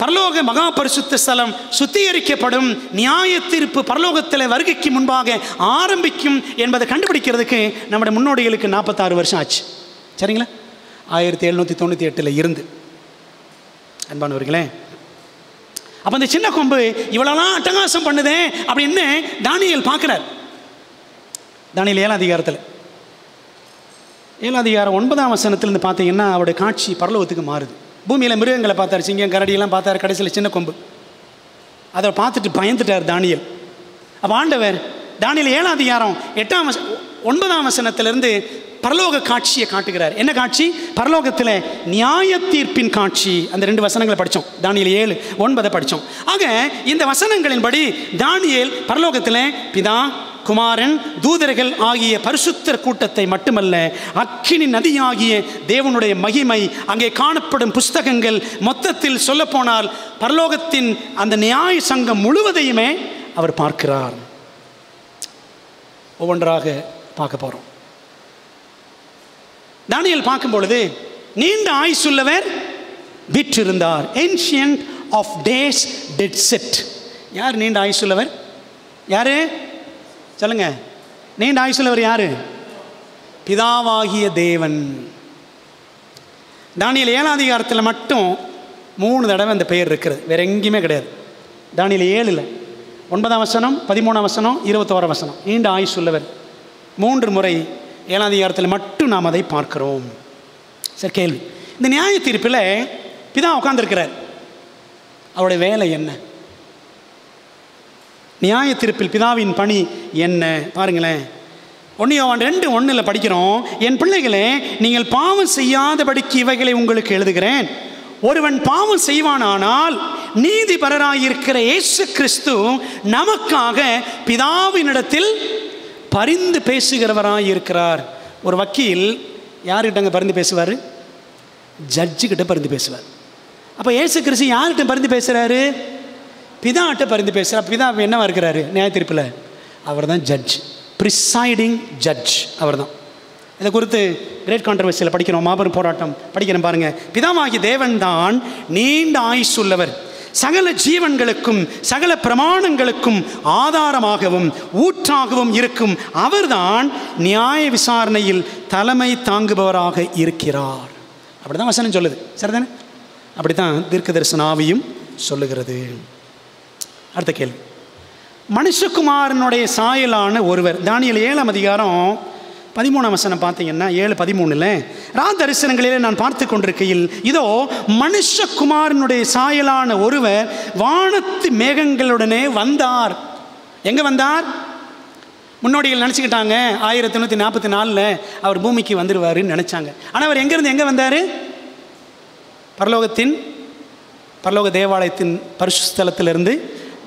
பரலோக மகா பரிசுத்த ஸ்தலம் சுத்திகரிக்கப்படும், நியாய தீர்ப்பு பரலோகத்தில் வருகைக்கு முன்பாக ஆரம்பிக்கும் என்பதை கண்டுபிடிக்கிறதுக்கு நம்முடைய முன்னோடிகளுக்கு 46 வருஷம் ஆச்சு. சரிங்களா? 1798 இருந்து. அன்பானவர்களே, அப்போ இந்த சின்ன கொம்பு இவ்வளோலாம் அட்டகாசம் பண்ணுதே அப்படின்னு தானியேல் பார்க்குறார். தானியேல் 7ஆம் அதிகாரத்தில் 7ஆம் அதிகாரம் 9ஆம் வசனத்திலிருந்து பார்த்தீங்கன்னா அவருடைய காட்சி பரலோகத்துக்கு மாறுது. பூமியில் மிருகங்களை பார்த்தார், சிங்கம் கரடியெல்லாம் பார்த்தார், கடைசியில் சின்ன கொம்பு. அதை பார்த்துட்டு பயந்துட்டார் தானியேல். அப்போ ஆண்டவர் தானியேல் 7ஆம் அதிகாரம் 9ஆம் வசனத்திலிருந்து பரலோக காட்சியை காட்டுகிறார். என்ன காட்சி? பரலோகத்தில் நியாய தீர்ப்பின் காட்சி. அந்த 2 வசனங்களை படித்தோம். தானியேல் 7:9 படித்தோம். ஆக இந்த வசனங்களின்படி தானியேல் பரலோகத்தில் பிதா, குமாரன், தூதர்கள் ஆகிய பரிசுத்தர் கூட்டத்தை மட்டுமல்ல, அக்கினி நதியாகிய தேவனுடைய மகிமை, அங்கே காணப்படும் புஸ்தகங்கள், மொத்தத்தில் சொல்லப்போனால் பரலோகத்தின் அந்த நியாய சங்கம் முழுவதையுமே அவர் பார்க்கிறார். ஒவ்வொன்றாக பார்க்க போகிறோம். தானியேல் பார்க்கும் பொழுது நீண்ட ஆயுசுள்ளவர் வீற்றிருந்தார். Ancient of days did sit. யார் நீண்ட ஆயுசுள்ளவர்? யாரு சொல்லுங்க? நீண்ட ஆயுசுள்ளவர் யாரு? பிதாவாகிய தேவன். தானியேல் 7ஆம் அதிகாரத்தில் மட்டும் 3 தடவை அந்த பெயர் இருக்கிறது, வேற எங்கேயுமே கிடையாது. தானியேல் 7 9ஆம் வசனம், 13ஆம் வசனம், 21ஆம் வசனம். நீண்ட ஆயுசுள்ளவர் 3 முறை 7ஆம் அதிகாரத்தில் மட்டும் நாம் அதை பார்க்கிறோம். சரி, கேள்வி. இந்த நியாய தீர்ப்பில் பிதா உட்கார்ந்திருக்கிறார். அவருடைய வேலை என்ன? நியாய தீர்ப்பில் பிதாவின் பணி என்ன? பாருங்களேன். 1 யோவான் 2:1 படிக்கிறோம். என் பிள்ளைகளே, நீங்கள் பாவம் செய்யாதபடிக்கு இவைகளை உங்களுக்கு எழுதுகிறேன். ஒருவன் பாவம் செய்வானானால் நீதிபரராயிருக்கிற இயேசு கிறிஸ்து நமக்காக பிதாவினிடத்தில் பரிந்து பேசுகிறவராக இருக்கிறார். ஒரு வக்கீல் யார்கிட்டங்க பரிந்து பேசுவார்? ஜட்ஜுக்கிட்ட பரிந்து பேசுவார். அப்போ இயேசு கிறிஸ்து யார்கிட்ட பரிந்து பேசுகிறாரு? பிதாட்ட பரிந்து பேசுகிறார். பிதா என்னவா இருக்கிறாரு நியாய தீர்ப்பில்? அவர் தான் ஜட்ஜ், ப்ரிசைடிங் ஜட்ஜ் அவர் தான். இதை குறித்து கிரேட் கான்ட்ரவர்சியில் படிக்கிறோம், மாபெரும் போராட்டம் படிக்கிறேன் பாருங்க. பிதாவாகிய தேவன் தான் நீண்ட ஆயுசுள்ளவர், சகல ஜீவன்களுக்கும் சகல பிரமாணங்களுக்கும் ஆதாரமாகவும் ஊற்றாகவும் இருக்கும் அவர்தான் நியாய விசாரணையில் தலைமை தாங்குபவராக இருக்கிறார். அப்படிதான் வசனம் சொல்லுது. சரிதானே? அப்படித்தான் தீர்க்க தரிசன ஆவியும் சொல்லுகிறது. அடுத்த கேள்வி. மனுஷகுமாரனுடைய சாயலான ஒருவர். தானியேல் 7ஆம் அதிகாரம் 13ஆம் வசனம் பார்த்தீங்கன்னா 7:13 ரா தரிசனங்களிலே நான் பார்த்து கொண்டிருக்கையில் இதோ மனுஷகுமாரனுடைய சாயலான ஒருவர் வானத்து மேகங்களுடனே வந்தார். எங்க வந்தார்? முன்னோடிகள் நினச்சிக்கிட்டாங்க 1844 அவர் பூமிக்கு வந்துடுவாருன்னு நினச்சாங்க. ஆனால் அவர் எங்கேருந்து எங்கே வந்தார்? பரலோக தேவாலயத்தின் பரிசுத்தலத்திலிருந்து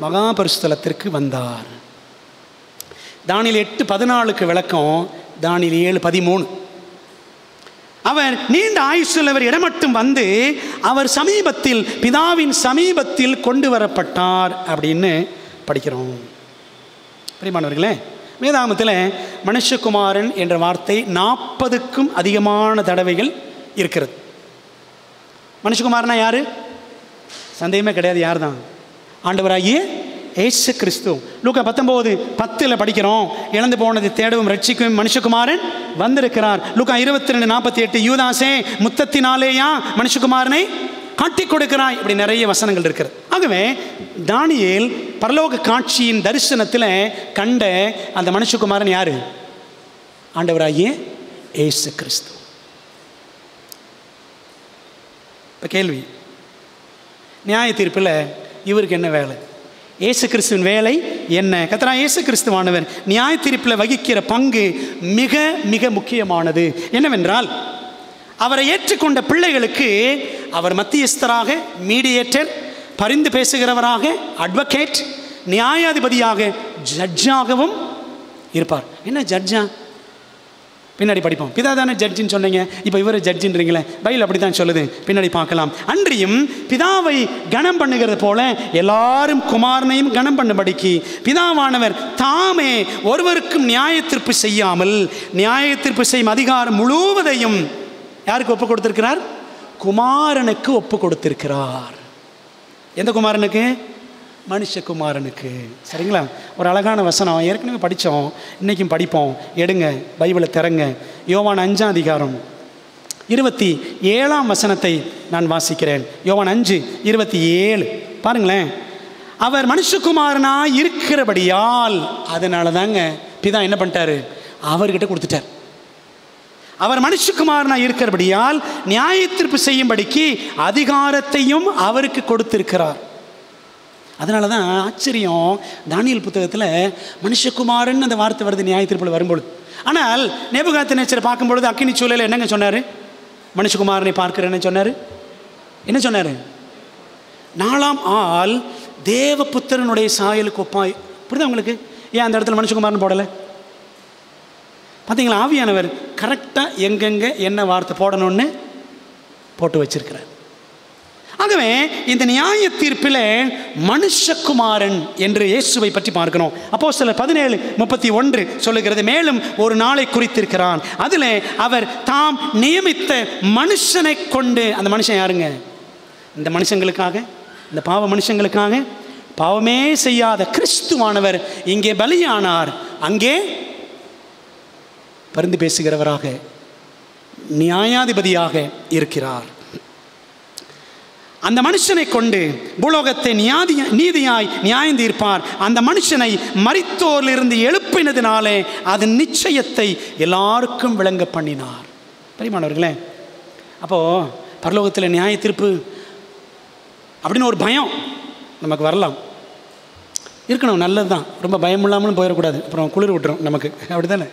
மகா பரிசுத்தலத்திற்கு வந்தார். தானியேல் 8:14 விளக்கம் தானியேல் 7:13. அவர் நீண்ட ஆயுசுள்ளவர் இடமட்டும் வந்து அவர் சமீபத்தில் பிதாவின் சமீபத்தில் கொண்டு வரப்பட்டார் அப்படின்னு படிக்கிறோம். பிரியமானவர்களே, வேதாகமத்தில் மனுஷகுமாரன் என்ற வார்த்தை 40க்கும் அதிகமான தடவைகள் இருக்கிறது. மனுஷகுமாரனா யாரு? சந்தேகமே கிடையாது, யார் தான்? ஆண்டவராகிய இயேசு கிறிஸ்து. லூக்கா 19:10 படிக்கிறோம், இழந்து போனது தேடவும் ரட்சிக்கவும் மனுஷகுமாரன் வந்திருக்கிறார். லூக்கா 22:48 யூதாசே முத்தத்தினாலேயா மனுஷகுமாரனை காட்டி கொடுக்கிறாய், இப்படி நிறைய வசனங்கள் இருக்கிறது. ஆகவே தானியேல் பரலோக காட்சியின் தரிசனத்தில் கண்ட அந்த மனுஷகுமாரன் யாரு? ஆண்டவராகிய இயேசு கிறிஸ்து. இப்போ கேள்வி, நியாய தீர்ப்பில் இவருக்கு என்ன வேலை? இயேசு கிறிஸ்துவின் வேலை என்ன? கர்த்தராகிய இயேசு கிறிஸ்துவானவர் நியாய தீர்ப்பில் வகிக்கிற பங்கு மிக மிக முக்கியமானது. என்னவென்றால், அவரை ஏற்றுக்கொண்ட பிள்ளைகளுக்கு அவர் மத்தியஸ்தராக, மீடியேட்டர், பரிந்து பேசுகிறவராக, அட்வொகேட், நியாயாதிபதியாக, ஜட்ஜாகவும் இருப்பார். என்ன ஜட்ஜா? பின்னாடி படிப்போம். பிதா தானே ஜட்ஜின்னு சொன்னீங்க, இப்போ இவர் ஜட்ஜின்றீங்களே, பைபிள் அப்படி தான் சொல்லுது, பின்னாடி பார்க்கலாம். அன்றியும் பிதாவை கனம் பண்ணுகிறது போல எல்லாரும் குமாரனையும் கனம் பண்ணும்படிக்கு பிதாவானவர் தாமே ஒருவருக்கும் நியாய தீர்ப்பு செய்யாமல் நியாய தீர்ப்பு செய்யும் அதிகாரம் முழுவதையும் யாருக்கு ஒப்பு கொடுத்திருக்கிறார்? குமாரனுக்கு ஒப்பு கொடுத்திருக்கிறார். எந்த குமாரனுக்கு? மனுஷகுமாரனுக்கு. சரிங்களா? ஒரு அழகான வசனம் ஏற்கனவே படித்தோம், இன்றைக்கும் படிப்போம். எடுங்க பைபிளை திறங்க. யோவான் 5ஆம் அதிகாரம் 27ஆம் வசனத்தை நான் வாசிக்கிறேன். யோவான் 5:27 பாருங்களேன். அவர் மனுஷகுமாரனாக இருக்கிறபடியால், அதனால தாங்க பிதா என்ன பண்ணிட்டாரு? அவர்கிட்ட கொடுத்துட்டார். அவர் மனுஷகுமாரனாக இருக்கிறபடியால் நியாய தீர்ப்பு செய்யும்படிக்கு அதிகாரத்தையும் அவருக்கு கொடுத்திருக்கிறார். அதனால தான் ஆச்சரியம், தானியேல் புத்தகத்தில் மனுஷகுமாரன் அந்த வார்த்தை வருது நியாய தீர்ப்பில் வரும்பொழுது. ஆனால் நேபுகாத்நேச்சரை பார்க்கும்பொழுது அக்கினி சூழலில் என்னங்க சொன்னார்? மனுஷகுமாரனை பார்க்கிறேன்னு சொன்னார். என்ன சொன்னார்? 4ஆம் ஆள் தேவபுத்திரனுடைய சாயலுக்கு ஒப்பாய். புரியுதா உங்களுக்கு? ஏன் அந்த இடத்துல மனுஷகுமாரன் போடலை? பார்த்தீங்களா? ஆவியானவர் கரெக்டாக எங்கெங்கே என்ன வார்த்தை போடணும்னு போட்டு வச்சிருக்கிறார். ஆகவே இந்த நியாய தீர்ப்பில் மனுஷகுமாரன் என்று இயேசுவை பற்றி பார்க்கிறோம். அப்போஸ்தலர் 17:31 சொல்லுகிறது, மேலும் ஒரு நாளை குறித்திருக்கிறான், அதில் அவர் தாம் நியமித்த மனுஷனை கொண்டு. அந்த மனுஷன் யாருங்க? இந்த மனுஷங்களுக்காக, இந்த பாவ மனுஷங்களுக்காக பாவமே செய்யாத கிறிஸ்துவானவர் இங்கே பலியானார். அங்கே பரிந்து பேசுகிறவராக, நியாயாதிபதியாக இருக்கிறார். அந்த மனுஷனை கொண்டு பூலோகத்தை நீதியாய் நியாயம் தீர்ப்பார். அந்த மனுஷனை மரித்தோரிலிருந்து எழுப்பினதினாலே அதன் நிச்சயத்தை எல்லாருக்கும் விளங்க பண்ணினார். பிரியமானவர்களே, அப்போது பரலோகத்தில் நியாய தீர்ப்பு அப்படின்னு ஒரு பயம் நமக்கு வரலாம், இருக்கணும், நல்லது தான். ரொம்ப பயம் இல்லாமலும் போயிடக்கூடாது, அப்புறம் குளிர் விட்டுரும் நமக்கு, அப்படி தானே?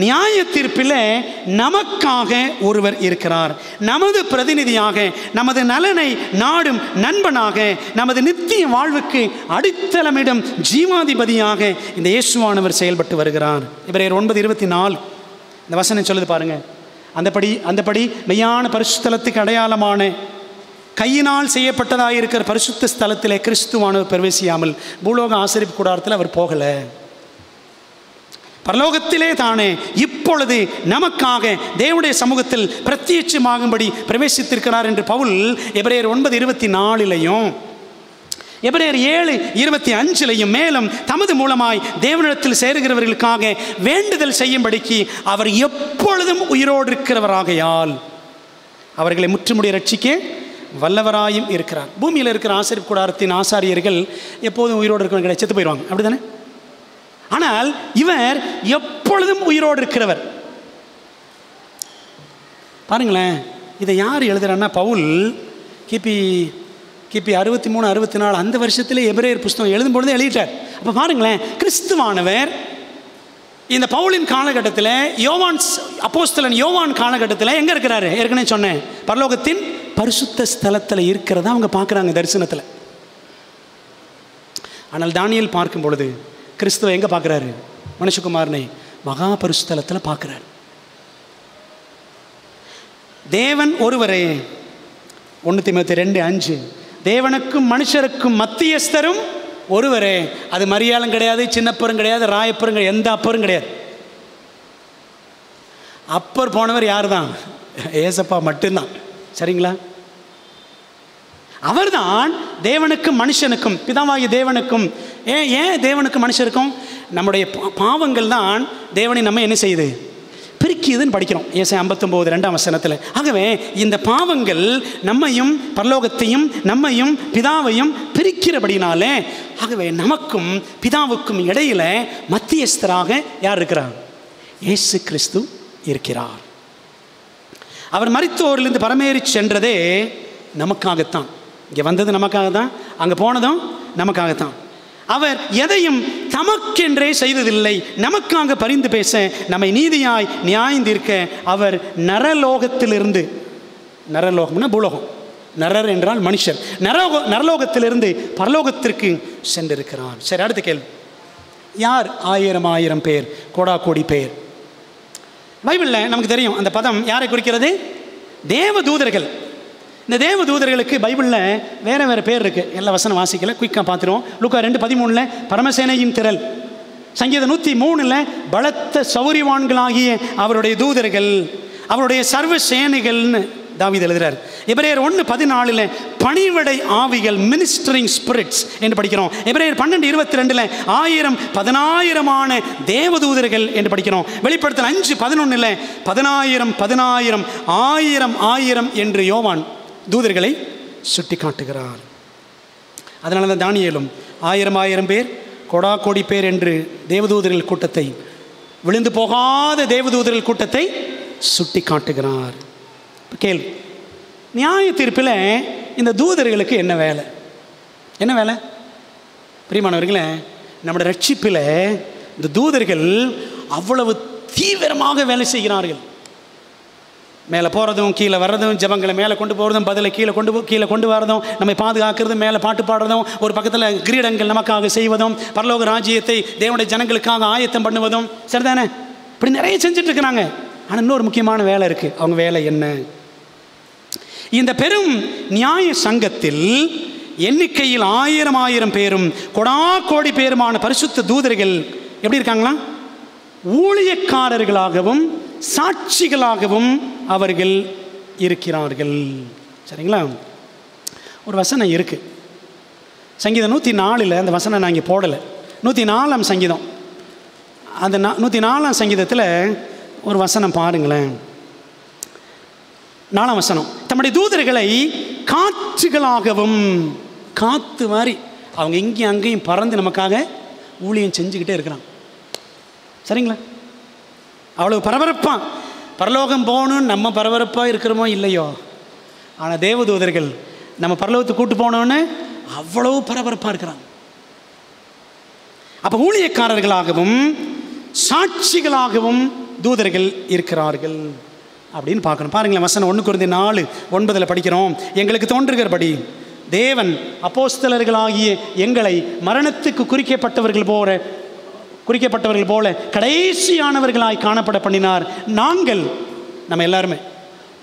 நியாய தீர்ப்பில் நமக்காக ஒருவர் இருக்கிறார், நமது பிரதிநிதியாக, நமது நலனை நாடும் நண்பனாக, நமது நித்திய வாழ்வுக்கு அடித்தளமிடும் ஜீவாதிபதியாக இந்த இயேசுவானவர் செயல்பட்டு வருகிறார். எபிரேயர் 9:24 இந்த வசனம் சொல்லுது பாருங்க. அந்தபடி மெய்யான பரிசுத்தலத்துக்கு அடையாளமான கையினால் செய்யப்பட்டதாக இருக்கிற பரிசுத்த ஸ்தலத்திலே கிறிஸ்துவானவர் பிரவேசியாமல் பூலோக ஆசரிப்பு கூடாரத்தில் அவர் போகலை. பரலோகத்திலே தானே இப்பொழுது நமக்காக தேவனுடைய சமூகத்தில் பிரத்யட்சமாகும்படி பிரவேசித்திருக்கிறார் என்று பவுல் எபிரேயர் 9:24 எபிரேயர் 7:25 மேலும் தமது மூலமாய் தேவனிடத்தில் சேருகிறவர்களுக்காக வேண்டுதல் செய்யும்படிக்கு அவர் எப்பொழுதும் உயிரோடு இருக்கிறவராகையால் அவர்களை முற்றுமுடிய ரட்சிக்க வல்லவராயும் இருக்கிறார். பூமியில் இருக்கிற ஆசரிப்பு கூடாரத்தின் ஆசாரியர்கள் எப்போதும் உயிரோடு இருக்கிறவங்க செத்து போயிடுவாங்க, அப்படி தானே? ஆனால் இவர் எப்பொழுதும் உயிரோடு இருக்கிறவர். பாருங்களேன், இதை யார் எழுதுறான்னா பவுல் கிபி 63-64 அந்த வருஷத்திலே எபிரேயர் புஸ்தகம் எழுதும் பொழுது எழுதிட்டார். அப்போ பாருங்களேன், கிறிஸ்துவானவர் இந்த பவுலின் காலகட்டத்தில், அப்போஸ்தலன் யோவான் காலகட்டத்தில் எங்கே இருக்கிறாரு? ஏற்கனவே சொன்னேன், பரலோகத்தின் பரிசுத்த ஸ்தலத்தில் இருக்கிறதா அவங்க பார்க்குறாங்க தரிசனத்தில். ஆனால் தானியேல் பார்க்கும் பொழுது கிறிஸ்துவ எங்கே பார்க்குறாரு? மனுஷகுமாரனை மகா பரிசுத்தலத்தில் பார்க்குறாரு. தேவன் ஒருவரே. 1 தீமோத்தேயு 2:5. தேவனுக்கும் மனுஷருக்கும் மத்தியஸ்தரும் ஒருவரே. அது மரியாளும் கிடையாது, சின்னப்பரும் கிடையாது, ராயப்பரும் கிடையாது, எந்த அப்பரும் கிடையாது. அப்பர் போனவர் யார் தான்? ஏசப்பா மட்டும்தான். சரிங்களா? அவர்தான் தேவனுக்கும் மனுஷனுக்கும், பிதாவாகிய தேவனுக்கும். ஏன் தேவனுக்கும் மனுஷருக்கும்? நம்முடைய பாவங்கள் தான் தேவனை நம்ம என்ன செய்யுது? பிரிக்குதுன்னு படிக்கிறோம் ஏசாயா 59:2 ஆகவே இந்த பாவங்கள் நம்மையும் பரலோகத்தையும் நம்மையும் பிதாவையும் பிரிக்கிறபடினாலே, ஆகவே நமக்கும் பிதாவுக்கும் இடையில மத்தியஸ்தராக யார் இருக்கிறார்? இயேசு கிறிஸ்து இருக்கிறார். அவர் மரித்தோரிலிருந்து பரமேறி சென்றதே நமக்காகத்தான். இங்கே வந்தது நமக்காக தான், அங்கே போனதும் நமக்காகத்தான். அவர் எதையும் தமக்கென்றே செய்ததில்லை, நமக்காக பரிந்து பேச, நம்மை நீதியாய் நியாயந்தீர்க்க அவர் நரலோகத்திலிருந்து, நரலோகம்னா பூலோகம், நரர் என்றால் மனுஷர், நரலோகத்திலிருந்து பரலோகத்திற்கு சென்றிருக்கிறார். சரி, அடுத்த கேள்வி. யார் 1000 பேர், கோடாகோடி பேர்? பைபிளில் நமக்கு தெரியும் அந்த பதம் யாரை குறிக்கிறது? தேவதூதர்கள். இந்த தேவதூதர்களுக்கு பைபிளில் வேறு வேறு பேர் இருக்குது. எல்லா வசனம் வாசிக்கல, குயிக்காக பார்த்துருவோம். லூக்கா 2:13 பரமசேனையின் திரள். சங்கீதம் 103 பலத்த சௌரியவான்களாகிய அவருடைய தூதர்கள், அவருடைய சர்வ சேனைகள்னு தாவீது எழுதுகிறார். எபிரேயர் 1:14 பணிவடை ஆவிகள், மினிஸ்டரிங் ஸ்பிரிட்ஸ் என்று படிக்கிறோம். எபிரேயர் 12:22 1000 10,000 தேவதூதர்கள் என்று படிக்கிறோம். வெளிப்படுத்தல் 5:11 10,000 10,000 1000 1000 என்று யோவான் தூதர்களை சுட்டி காட்டுகிறார். அதனால தான் தானியேலும் 1000 பேர், கோடாகோடி பேர் என்று தேவதூதர்கள் கூட்டத்தை, விழுந்து போகாத தேவதூதர்கள் கூட்டத்தை சுட்டி காட்டுகிறார். கேள்வி, நியாய தீர்ப்பில் இந்த தூதர்களுக்கு என்ன வேலை? என்ன வேலை? பிரியமானவர்களே, நம்முடைய ரட்சிப்பில் இந்த தூதர்கள் அவ்வளவு தீவிரமாக வேலை செய்கிறார்கள். மேலே போகிறதும் கீழே வர்றதும், ஜபங்களை மேலே கொண்டு போகிறதும், பதிலை கீழே கொண்டு வரதும், நம்மை பாதுகாக்கிறதும், மேலே பாட்டு பாடுறதும், ஒரு பக்கத்தில் கிரீடங்கள் நமக்காக செய்வதும், பரலோக ராஜ்யத்தை தேவனுடைய ஜனங்களுக்காக ஆயத்தம் பண்ணுவதும், சரிதானே? இப்படி நிறைய செஞ்சுட்டு இருக்கிறாங்க. ஆனால் இன்னொரு முக்கியமான வேலை இருக்குது. அவங்க வேலை என்ன? இந்த பெரும் நியாய சங்கத்தில் எண்ணிக்கையில் 1000 பேரும் கோடாகோடி பேருமான பரிசுத்த தூதர்கள் எப்படி இருக்காங்களா? ஊழியக்காரர்களாகவும் சாட்சிகளாகவும் அவர்கள் இருக்கிறார்கள். சரிங்களா? ஒரு வசனம் இருக்குது சங்கீதம் 104 அந்த வசனம் நான் இங்கே போடலை. 104ஆம் சங்கீதம், அந்த 104ஆம் சங்கீதத்தில் ஒரு வசனம் பாருங்களேன். 4ஆம் வசனம், தம்முடைய தூதர்களை காற்றுகளாகவும், காற்று மாதிரி அவங்க இங்கேயும் அங்கேயும் பறந்து நமக்காக ஊழியம் செஞ்சுக்கிட்டே இருக்கிறாங்க. சரிங்களா? அவ்வளோ பரபரப்பாக பரலோகம் போகணுன்னு நம்ம பரபரப்பாக இருக்கிறோமோ இல்லையோ, ஆனால் தேவதூதர்கள் நம்ம பரலோகத்துக்கு கூட்டு போனோன்னு அவ்வளோ பரபரப்பாக இருக்கிறாங்க. அப்போ ஊழியக்காரர்களாகவும் சாட்சிகளாகவும் தூதர்கள் இருக்கிறார்கள் அப்படின்னு பார்க்கணும். பாருங்களேன், வசனம் 1 கொரிந்தியர் 4:9 படிக்கிறோம். எங்களுக்கு தோன்றுகிறபடி தேவன் அப்போஸ்தலர்களாகிய எங்களை மரணத்துக்கு குறிக்கப்பட்டவர்கள் போல கடைசியானவர்களாய் காணப்பட பண்ணினார். நாங்கள், நம்ம எல்லாருமே,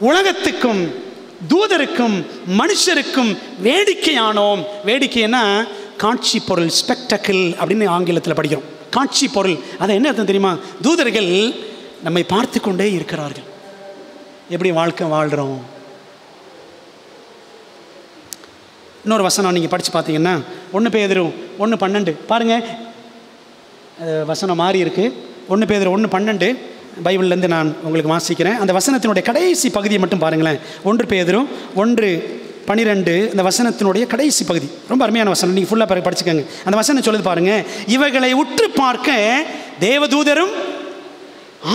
உலகத்துக்கும் தூதருக்கும் மனுஷருக்கும் வேடிக்கையானோம். வேடிக்கைன்னா காட்சி பொருள், ஸ்பெக்டக்கிள் அப்படின்னு ஆங்கிலத்தில் படிக்கிறோம். காட்சி பொருள், அதை என்ன அர்த்தம் தெரியுமா? தூதர்கள் நம்மை பார்த்து கொண்டே இருக்கிறார்கள், எப்படி வாழ்க்கை வாழ்கிறோம். இன்னொரு வசனம் நீங்கள் படித்து பார்த்தீங்கன்னா 1 பேதுரு 1:12 பாருங்கள், வசனம் மாறி இருக்குது. 1 பேதுரு 1:12 பைபிள்லேருந்து நான் உங்களுக்கு வாசிக்கிறேன். அந்த வசனத்தினுடைய கடைசி பகுதியை மட்டும் பாருங்களேன். 1 பேதுரு 1:12 இந்த வசனத்தினுடைய கடைசி பகுதி ரொம்ப அருமையான வசனம். நீங்கள் ஃபுல்லாக படிச்சுக்கோங்க. அந்த வசனம் சொல்லுது பாருங்கள், இவைகளை உற்று பார்க்க தேவதூதரும்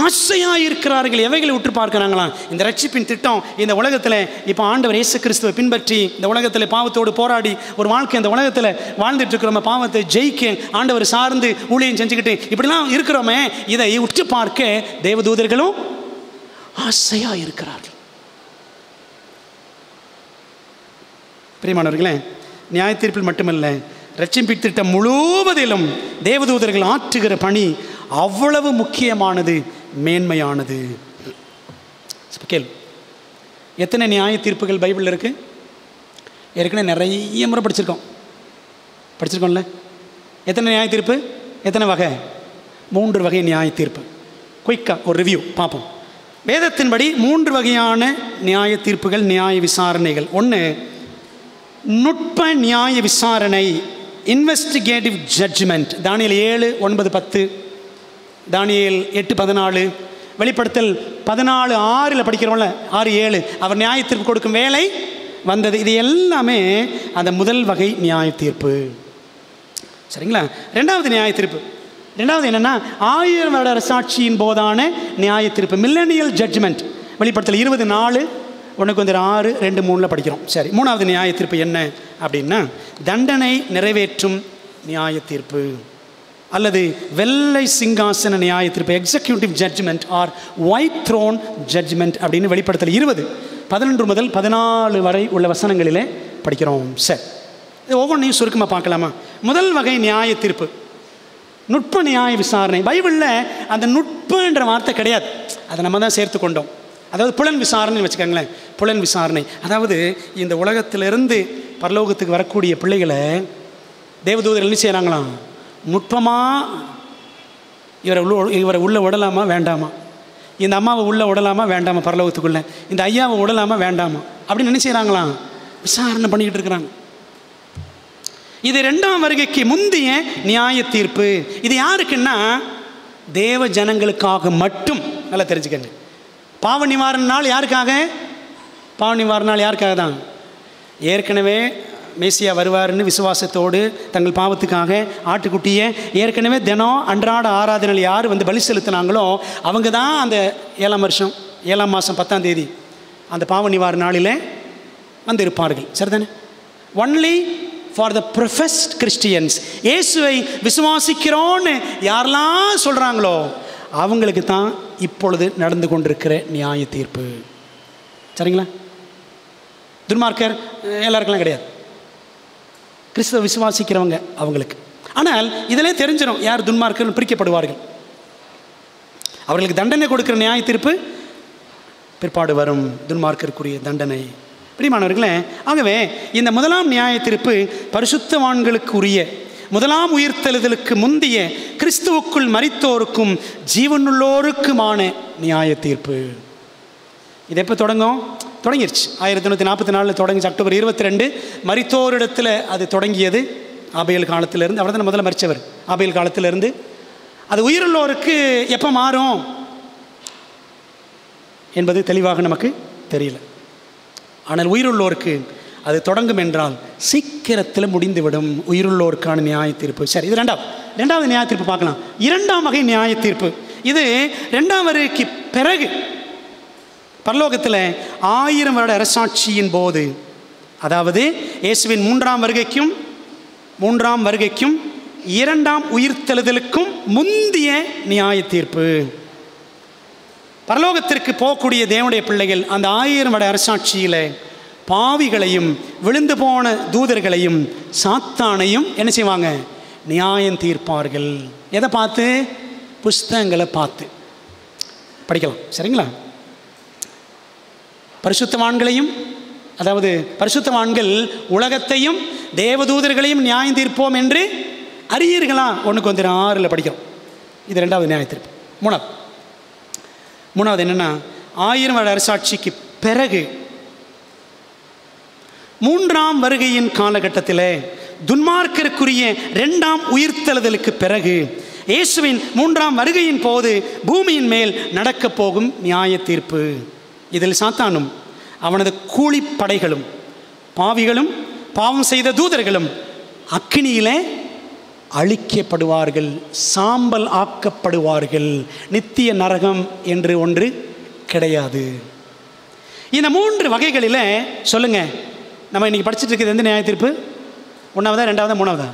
ஆசையாக இருக்கிறார்கள். எவைகளை உற்று பார்க்கிறாங்களாம்? இந்த ரட்சிப்பின் திட்டம் இந்த உலகத்தில் இப்போ ஆண்டவர் இயேசு கிறிஸ்துவை பின்பற்றி இந்த உலகத்தில் பாவத்தோடு போராடி ஒரு வாழ்க்கை இந்த உலகத்தில் வாழ்ந்துட்டு இருக்கிறோம். பாவத்தை ஜெயிக்க ஆண்டவர் சார்ந்து ஊழியம் செஞ்சுக்கிட்டு இப்படிலாம் இருக்கிறோமே, இதை உற்று பார்க்க தேவதூதர்களும் ஆசையாக இருக்கிறார்கள். பிரியமானவர்களே, நியாய தீர்ப்பில் மட்டுமல்ல, ரட்சிப்பின் திட்டம் முழுவதிலும் தேவதூதர்கள் ஆற்றுகிற பணி அவ்வளவு முக்கியமானது, மேன்மையானது. கேள்வி, எத்தனை நியாய தீர்ப்புகள் பைபிளில் இருக்குது? ஏற்கனவே நிறைய முறை படிச்சிருக்கோம்ல. எத்தனை நியாய தீர்ப்பு? எத்தனை வகை? 3 வகை நியாய தீர்ப்பு. குயிக்காக ஒரு ரிவ்யூ பார்ப்போம். வேதத்தின்படி 3 வகையான நியாய தீர்ப்புகள், நியாய விசாரணைகள். ஒன்று, நுட்ப நியாய விசாரணை, இன்வெஸ்டிகேட்டிவ் ஜட்ஜ்மெண்ட். தானியேல் 7:9-10, தானியேல் 8:14, வெளிப்படுத்தல் 14:6 படிக்கிறோம்ல, 6:7, அவர் நியாய தீர்ப்பு கொடுக்கும் வேலை வந்தது. இது எல்லாமே அந்த முதல் வகை நியாய தீர்ப்பு. சரிங்களா? ரெண்டாவது நியாய தீர்ப்பு, ரெண்டாவது என்னென்னா 1000 வருட அரசாட்சியின் போதான நியாய தீர்ப்பு, மில்லேனியல் ஜட்ஜ்மெண்ட். வெளிப்படுத்தல் 20:4 படிக்கிறோம். சரி, மூணாவது நியாய தீர்ப்பு என்ன அப்படின்னா தண்டனை நிறைவேற்றும் நியாய தீர்ப்பு அல்லது வெள்ளை சிங்காசன நியாய தீர்ப்பு, executive judgement or white throne judgement அப்படின்னு வெளிப்படுத்தல் 20:11 முதல் 14 வரை உள்ள வசனங்களிலே படிக்கிறோம். சரி, இது ஒவ்வொன்றையும் சுருக்கமாக பார்க்கலாமா? முதல் வகை நியாய தீர்ப்பு, நுட்ப நியாய விசாரணை. பைபிளில் அந்த நுட்பன்ற வார்த்தை கிடையாது, அதை நம்ம தான் சேர்த்து கொண்டோம். அதாவது புலன் விசாரணைன்னு வச்சுக்கோங்களேன். புலன் விசாரணை அதாவது இந்த உலகத்திலிருந்து பரலோகத்துக்கு வரக்கூடிய பிள்ளைகளை தேவதூதர்கள் என்ன செய்கிறாங்களாம்? நுட்பமாக இவரை உள்ளே விடலாமா வேண்டாமா, இந்த அம்மாவை உள்ளே விடலாமா வேண்டாமா, பரலோகத்துக்குள்ளே இந்த ஐயாவை விடலாமா வேண்டாமா அப்படின்னு என்ன செய்கிறாங்களாம்? விசாரணை பண்ணிக்கிட்டு இருக்கிறாங்க. இது 2ஆம் வருகைக்கு முந்தைய நியாய தீர்ப்பு. இது யாருக்குன்னா தேவ ஜனங்களுக்காக மட்டும். நல்லா தெரிஞ்சுக்கங்க. பாவ நிவாரண நாள் யாருக்காக? பாவ நிவாரண நாள் யாருக்காக தான்? ஏற்கனவே மேசியா வருவார்னு விசுவாசத்தோடு தங்கள் பாவத்துக்காக ஆட்டுக்குட்டியை ஏற்கனவே தினம் அன்றாட ஆராதனையில் யார் வந்து பலி செலுத்தினாங்களோ அவங்க தான் அந்த 7ஆம் மாதம் 10ஆம் தேதி அந்த பாவ நிவாரண நாளில் வந்து இருப்பார்கள். சரிதானே? ஒன்லி ஃபார் த ப்ரொஃபஸ்ட் கிறிஸ்டியன்ஸ், இயேசுவை விசுவாசிக்கிறோன்னு யாரெல்லாம் சொல்கிறாங்களோ அவங்களுக்கு தான் இப்பொழுது நடந்து கொண்டிருக்கிற நியாய தீர்ப்பு. சரிங்களா? துன்மார்க்கர் எல்லாருக்கெல்லாம் கிடையாது, கிறிஸ்துவ விசுவாசிக்கிறவங்க அவங்களுக்கு. ஆனால் இதிலே தெரிஞ்சிடும் யார் துன்மார்க்கர்கள் பிரிக்கப்படுவார்கள். அவர்களுக்கு தண்டனை கொடுக்குற நியாய தீர்ப்பு பிற்பாடு வரும், துன்மார்க்கருக்குரிய தண்டனை. பிரியமானவர்களே, ஆகவே இந்த முதலாம் நியாய தீர்ப்பு பரிசுத்தவான்களுக்குரிய முதலாம் உயிர்த்தெழுதலுக்கு முந்தைய கிறிஸ்துவுக்குள் மரித்தோருக்கும் ஜீவனுள்ளோருக்குமான நியாய தீர்ப்பு. இது எப்போ தொடங்கும்? தொடங்கிருச்சு. 1944 தொடங்கிச்சு. அக்டோபர் 22 மரித்தோரிடத்தில் அது தொடங்கியது. ஆபேல் காலத்திலிருந்து, அவர் தான் முதல்ல மரித்தவர். ஆபேல் காலத்திலிருந்து அது உயிருள்ளோருக்கு எப்போ மாறும் என்பது தெளிவாக நமக்கு தெரியல. ஆனால் உயிருள்ளோருக்கு அது தொடங்கும் என்றால் சீக்கிரத்தில் முடிந்துவிடும் உயிருள்ளோருக்கான நியாய தீர்ப்பு. சரி, இது ரெண்டாவது நியாய தீர்ப்பு பார்க்கலாம். 2ஆம் வகை நியாய தீர்ப்பு. இது 2ஆம் வருகைக்கு பிறகு பரலோகத்தில் 1000 வருட அரசாட்சியின் போது, அதாவது இயேசுவின் 3ஆம் வருகைக்கும் 2ஆம் உயிர்த்தெழுதலுக்கும் முந்திய நியாய தீர்ப்பு. பரலோகத்திற்கு போகக்கூடிய தேவனுடைய பிள்ளைகள் அந்த 1000 வருட அரசாட்சியில் பாவிகளையும் விழுந்து போன தூதர்களையும் சாத்தானையும் என்ன செய்வாங்க? நியாயம் தீர்ப்பார்கள். எதை பார்த்து? புஸ்தகங்களை பார்த்து படிக்கலாம். சரிங்களா? பரிசுத்தவான்களையும், அதாவது பரிசுத்தவான்கள் உலகத்தையும் தேவதூதர்களையும் நியாயம் தீர்ப்போம் என்று அறியீர்களா? 1 படிக்கிறோம். இது 2ஆவது நியாய தீர்ப்பு. மூணாவது என்னென்னா 1000 வருட அரசாட்சிக்கு பிறகு 3ஆம் வருகையின் காலகட்டத்தில் துன்மார்க்கருக்குரிய 2ஆம் உயிர்த்தெழுதலுக்கு பிறகு இயேசுவின் 3ஆம் வருகையின் போது பூமியின் மேல் நடக்கப் போகும் நியாய தீர்ப்பு. இதில் சாத்தானும் அவனது கூலிப்படைகளும் பாவிகளும் பாவம் செய்த தூதர்களும் அக்கினியிலே அழிக்கப்படுவார்கள், சாம்பல் ஆக்கப்படுவார்கள். நித்திய நரகம் என்று ஒன்று கிடையாது. இந்த 3 வகைகளில் சொல்லுங்க, நம்ம இன்னைக்கு படிச்சுட்டு இருக்கிறது எந்த நியாய தீர்ப்பு? 1ஆவதா 2ஆவதா 3ஆவதா?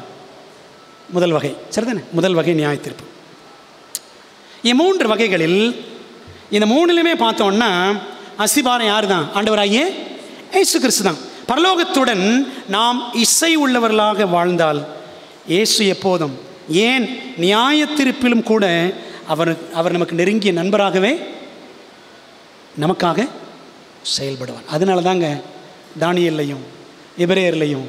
முதல் வகை. சரிதானே? முதல் வகை நியாய தீர்ப்பு. இந்த 3 வகைகளில் இந்த 3லுமே பார்த்தோம்னா அஸ்திபாரம் யார் தான்? ஆண்டவராகிய இயேசு கிறிஸ்து தான். பரலோகத்துடன் நாம் இசை உள்ளவர்களாக வாழ்ந்தால் இயேசு எப்போதும், ஏன் நியாய தீர்ப்பிலும் கூட அவர் நமக்கு நெருங்கிய நண்பராகவே நமக்காக செயல்படுவார். அதனால தாங்க தானியேலையும் எபிரேயர்லையும்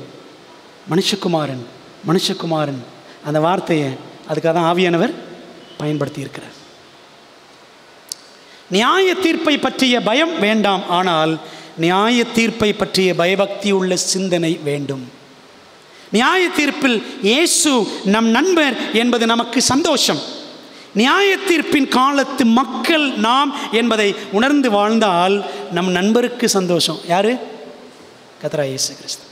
மனுஷகுமாரன் மனுஷகுமாரன் அந்த வார்த்தையை அதுக்காக தான் ஆவியானவர் பயன்படுத்தி இருக்கிறார். நியாய தீர்ப்பை பற்றிய பயம் வேண்டாம், ஆனால் நியாய தீர்ப்பை பற்றிய பயபக்தி உள்ள சிந்தனை வேண்டும். நியாய தீர்ப்பில் இயேசு நம் நண்பர் என்பது நமக்கு சந்தோஷம். நியாய தீர்ப்பின் காலத்து மக்கள் நாம் என்பதை உணர்ந்து வாழ்ந்தால் நம் நண்பருக்கு சந்தோஷம். யாரு? கர்த்தராகிய இயேசு கிறிஸ்து.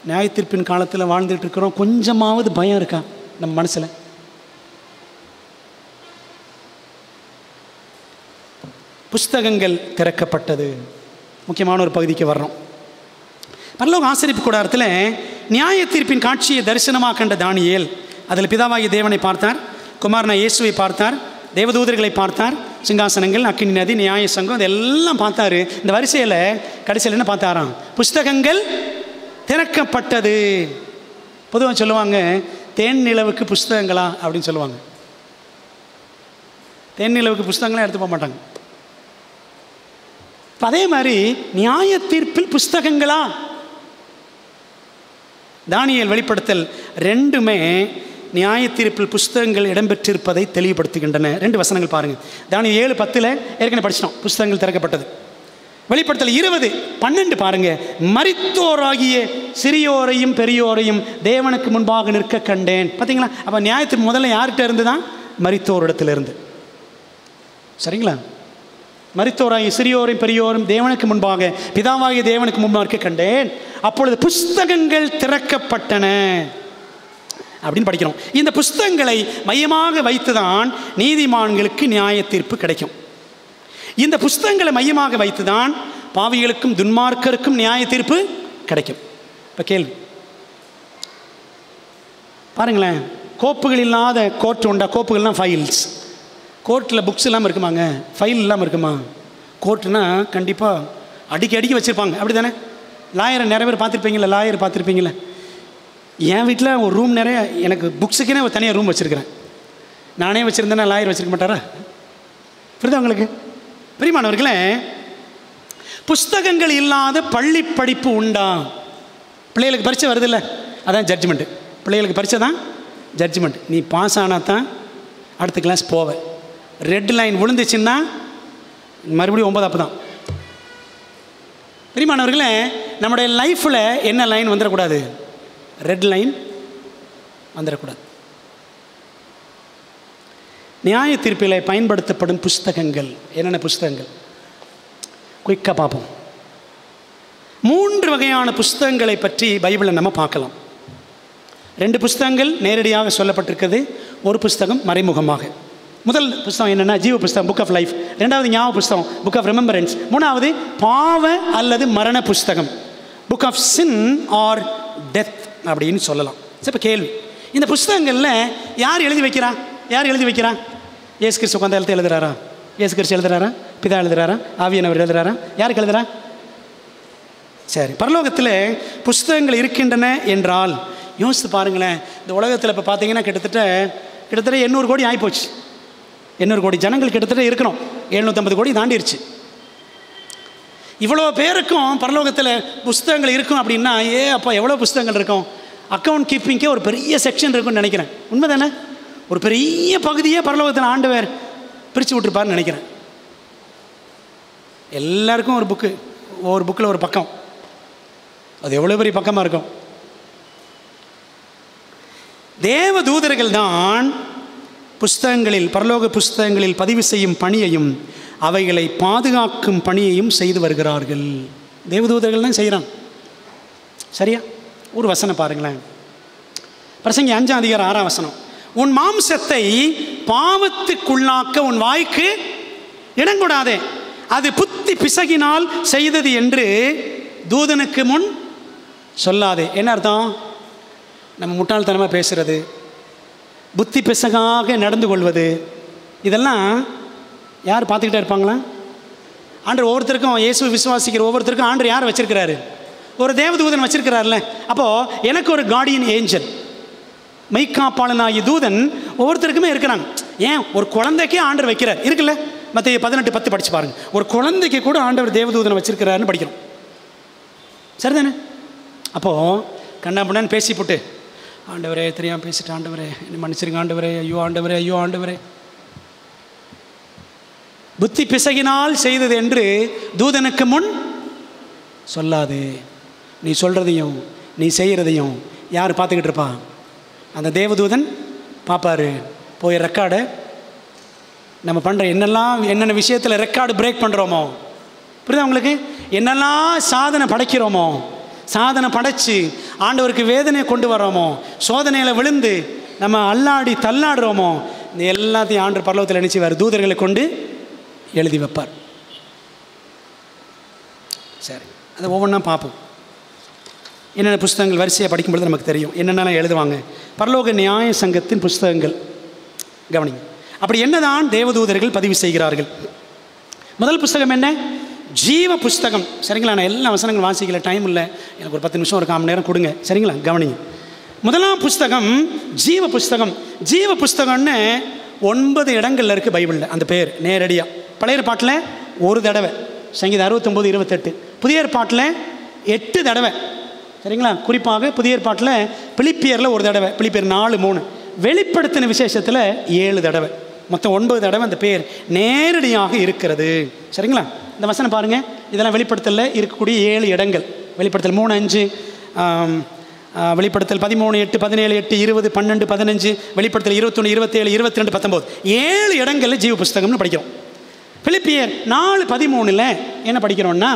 நியாய தீர்ப்பின் காலத்தில் வாழ்ந்துட்டு இருக்கிறோம், கொஞ்சமாவது பயம் இருக்கா நம்ம மனசில்? புஸ்தகங்கள் திறக்கப்பட்டது. முக்கியமான ஒரு பகுதிக்கு வர்றோம். பரலோக ஆசரிப்பு கூடாரத்தில் நியாய தீர்ப்பின் காட்சியை தரிசனமாக கண்ட தானியேல் அதில் பிதாவாகிய தேவனை பார்த்தார், குமாரனாகிய இயேசுவை பார்த்தார், தேவதூதர்களை பார்த்தார், சிங்காசனங்கள், அக்கினி நதி, நியாய சங்கம், இதெல்லாம் பார்த்தாரு. இந்த வரிசையில் கடைசியில் என்ன பார்த்தாராம்? புஸ்தகங்கள் திறக்கப்பட்டது. பொதுவாக சொல்லுவாங்க, தேன் நிலவுக்கு புஸ்தகங்களா அப்படின்னு சொல்லுவாங்க. தேன் நிலவுக்கு புஸ்தகங்களாம் எடுத்து போக மாட்டாங்க. அதே மாதிரி நியாய தீர்ப்பில் புஸ்தகங்களா? தானியேல் வெளிப்படுத்தல் ரெண்டுமே நியாய தீர்ப்பில் புஸ்தகங்கள் இடம்பெற்றிருப்பதை தெளிவுபடுத்துகின்றன. 2 வசனங்கள் பாருங்கள். தானியேல் 7:10 ஏற்கனவே படிச்சிட்டோம், புஸ்தகங்கள் திறக்கப்பட்டது. வெளிப்படுத்தல் 20:12 பாருங்க. மரித்தோராகிய சிறியோரையும் பெரியோரையும் தேவனுக்கு முன்பாக நிற்க கண்டேன். பார்த்தீங்களா? அப்போ நியாயத்திற்கு முதல்ல யார்கிட்ட இருந்து தான்? மரித்தோரிடத்திலிருந்து. சரிங்களா? மரித்தோராகிய சிறியோரையும் பெரியோரும் தேவனுக்கு முன்பாக, பிதாவாகிய தேவனுக்கு முன்பாக கண்டேன். அப்பொழுது புஸ்தகங்கள் திறக்கப்பட்டன அப்படின்னு படிக்கிறோம். இந்த புஸ்தகங்களை மையமாக வைத்துதான் நீதிமான்களுக்கு நியாய தீர்ப்பு கிடைக்கும். இந்த புஸ்தகங்களை மையமாக வைத்துதான் பாவிகளுக்கும் துன்மார்க்கருக்கும் நியாய தீர்ப்பு கிடைக்கும். இப்போ கேள்வி பாருங்களேன், கோப்புகள் இல்லாத கோர்ட் உண்டா? கோப்புகள்லாம் ஃபைல்ஸ். கோர்ட்டில் புக்ஸ் இல்லாமல் இருக்குமாங்க? ஃபைல் இல்லாமல் இருக்குமா? கோர்ட்டுனா கண்டிப்பாக அடிக்கி வச்சுருப்பாங்க, அப்படி தானே? லாயரை நிறைய பேர் பார்த்துருப்பீங்களா? லாயர் பார்த்துருப்பீங்களா? என் வீட்டில் ஒரு ரூம் நிறைய, எனக்கு புக்ஸுக்குன்னே ஒரு தனியாக ரூம் வச்சுருக்கிறேன். நானே வச்சுருந்தேன்னா லாயர் வச்சுருக்க மாட்டாரா? புரியுதா உங்களுக்கு? பிரியமானவர்களே, புஸ்தகங்கள் இல்லாத பள்ளி படிப்பு உண்டா? பிள்ளைகளுக்கு பரீட்சை வருது இல்லை, அதான் ஜட்ஜ்மெண்ட்டு. பிள்ளைகளுக்கு பரீட்சை தான் ஜட்ஜ்மெண்ட். நீ பாஸ் ஆனால் தான் அடுத்த கிளாஸ் போவேன். ரெட் லைன் விழுந்துச்சுன்னா மறுபடியும் 9 அப்போ தான். பிரியமானவர்களே, நம்முடைய லைஃப்பில் என்ன லைன் வந்துடக்கூடாது? ரெட் லைன் வந்துடக்கூடாது. நியாய தீர்ப்பில் பயன்படுத்தப்படும் புஸ்தகங்கள் என்னென்ன புஸ்தகங்கள்? குயிக்காக பார்ப்போம். 3 வகையான புஸ்தகங்களை பற்றி பைபிளில் நம்ம பார்க்கலாம். 2 புஸ்தகங்கள் நேரடியாக சொல்லப்பட்டிருக்கிறது, ஒரு புஸ்தகம் மறைமுகமாக. முதல் புஸ்தகம் என்னென்னா ஜீவ புஸ்தகம், புக் ஆஃப் லைஃப். 2வது ஞாபக புஸ்தகம், புக் ஆஃப் ரெமெம்பரன்ஸ். 3வது பாவ அல்லது மரண புஸ்தகம், book of sin or death அப்படின்னு சொல்லலாம். சரி, இப்போ கேள்வி, இந்த புஸ்தகங்களில் யார் எழுதி வைக்கிறா? யார் எழுதி வைக்கிறா? இயேசு கிறிஸ்து உட்காந்து எழுதுறாரா? இயேசு கிறிஸ்து எழுதுறாரா? பிதா எழுதுறாரா? ஆவியானவர் எழுதுறாரா? யாருக்கு எழுதுறா? சரி, பரலோகத்தில் புஸ்தகங்கள் இருக்கின்றன என்றால் யோசித்து பாருங்களேன். இந்த உலகத்தில் இப்போ பார்த்தீங்கன்னா கிட்டத்தட்ட 800 கோடி ஆகிப்போச்சு. 800 கோடி ஜனங்கள் கிட்டத்தட்ட இருக்கிறோம். 750 கோடி தாண்டிருச்சு. இவ்வளோ பேருக்கும் பரலோகத்தில் புஸ்தகங்கள் இருக்கும் அப்படின்னா, அப்போ எவ்வளோ புஸ்தகங்கள் இருக்கும்? அக்கௌண்ட் கீப்பிங்கே ஒரு பெரிய செக்ஷன் இருக்குன்னு நினைக்கிறேன். உண்மை தானே? ஒரு பெரிய பகுதியே பரலோகத்தில் ஆண்டவர் பிரித்து விட்டுருப்பாருன்னு நினைக்கிறேன். எல்லாருக்கும் ஒரு புக்கு, ஒவ்வொரு புக்கில் ஒரு பக்கம். அது எவ்வளோ பெரிய பக்கமாக இருக்கும். தேவ தூதர்கள் தான் புஸ்தகங்களில், பரலோக புஸ்தகங்களில் பதிவு செய்யும் பணியையும் அவைகளை பாதுகாக்கும் பணியையும் செய்து வருகிறார்கள். தேவதூதர்கள் தான் செய்கிறான். சரியா? ஒரு வசனம் பாருங்களேன். பிரசங்கி 5ஆம் அதிகாரம் 6ஆம் வசனம். உன் மாம்சத்தை பாவத்துக்குள்ளாக்க உன் வாய்க்கு இடங்கூடாதே, அது புத்தி பிசகினால் செய்தது என்று தூதனுக்கு முன் சொல்லாதே. என்ன அர்த்தம்? நம்ம முட்டாள்தனமாக பேசுகிறது, புத்தி பிசகாக நடந்து கொள்வது, இதெல்லாம் யார் பார்த்துக்கிட்டே இருப்பாங்களா? ஆண்டவர் ஒவ்வொருத்தருக்கும், இயேசு விசுவாசிக்கிற ஒவ்வொருத்தருக்கும் ஆண்டவர் யார் வச்சிருக்கிறாரு? ஒரு தேவதூதன் வச்சிருக்கிறார்ல. அப்போது எனக்கு ஒரு கார்டியன் ஏஞ்சல், மெய்க்காப்பாளனாகிய தூதன் ஒவ்வொருத்தருக்குமே இருக்கிறாங்க. ஏன்? ஒரு குழந்தைக்கே ஆண்டவர் வைக்கிறார் இருக்குல்ல. மத்தேயு 18:10 படித்து பாருங்கள். ஒரு குழந்தைக்கு கூட ஆண்டவர் தேவதூதனை வச்சிருக்கிறாருன்னு படிக்கிறோம். சரிதானே? அப்போது கண்ணாபண்ணான்னு பேசிவிட்டு, ஆண்டவரே தெரியாமல் பேசிட்டு, ஆண்டவரே என்ன மன்னிச்சிருங்க ஆண்டவரே, ஐயோ ஆண்டவரே, ஐயோ ஆண்டவரே, புத்தி பிசகினால் செய்தது என்று தூதனுக்கு முன் சொல்லாது. நீ சொல்கிறதையும் நீ செய்கிறதையும் யார் பார்த்துக்கிட்டு இருப்பா? அந்த தேவதூதன் பார்ப்பார். போய் ரெக்கார்டை நம்ம பண்ணுற என்னென்ன விஷயத்தில் ரெக்கார்டு பிரேக் பண்ணுறோமோ, புரியுதா உங்களுக்கு? என்னெல்லாம் சாதனை படைக்கிறோமோ, சாதனை படைச்சு ஆண்டவருக்கு வேதனையை கொண்டு வர்றோமோ, சோதனையில் விழுந்து நம்ம அல்லாடி தள்ளாடுறோமோ, இந்த எல்லாத்தையும் ஆண்டவர் பரலோகத்தில் நினைச்சுவார், தூதர்களை கொண்டு எழுதி வைப்பார். சரி, அதை ஒவ்வொன்றா பார்ப்போம். என்னென்ன புஸ்தகங்கள் வரிசையாக படிக்கும்பொழுது நமக்கு தெரியும் என்னென்னலாம் எழுதுவாங்க. பரலோக நியாய சங்கத்தின் புஸ்தகங்கள் கவனிங்க. அப்படி என்னதான் தேவதூதர்கள் பதிவு செய்கிறார்கள்? முதல் புஸ்தகம் என்ன? ஜீவ புஸ்தகம். சரிங்களா? நான் எல்லா வசனங்கள் வாசிக்கல, டைம் இல்லை, எனக்கு ஒரு 10 நிமிஷம் ஒரு 1/4 மணி நேரம் கொடுங்க. சரிங்களா? கவனிங்க. முதலாம் புஸ்தகம் ஜீவ புஸ்தகம். ஜீவ புஸ்தகம்னு 9 இடங்களில் இருக்குது பைபிளில். அந்த பேர் நேரடியாக பழைய ஏற்பாட்டில் ஒரு தடவை, சங்கீதம் 69:28. புதிய ஏற்பாட்டில் 8 தடவை. சரிங்களா? குறிப்பாக புதிய ஏற்பாட்டில் பிலிப்பியரில் ஒரு தடவை, பிலிப்பியர் 4:3. வெளிப்படுத்தின விசேஷத்தில் 7 தடவை. மொத்தம் 9 தடவை அந்த பேர் நேரடியாக இருக்கிறது. சரிங்களா? இந்த வசனம் பாருங்கள். இதெல்லாம் வெளிப்படுத்தலில் இருக்கக்கூடிய 7 இடங்கள். வெளிப்படுத்தல் 3:5, வெளிப்படுத்தல் 13:8, 17:8, 20, 12, 15, வெளிப்படுத்தல் 21, 27, 22, 19. 7 இடங்களில் ஜீவ புஸ்தகம்னு படிக்கிறோம். பிலிப்பியர் 4:13 என்ன படிக்கிறோம்னா,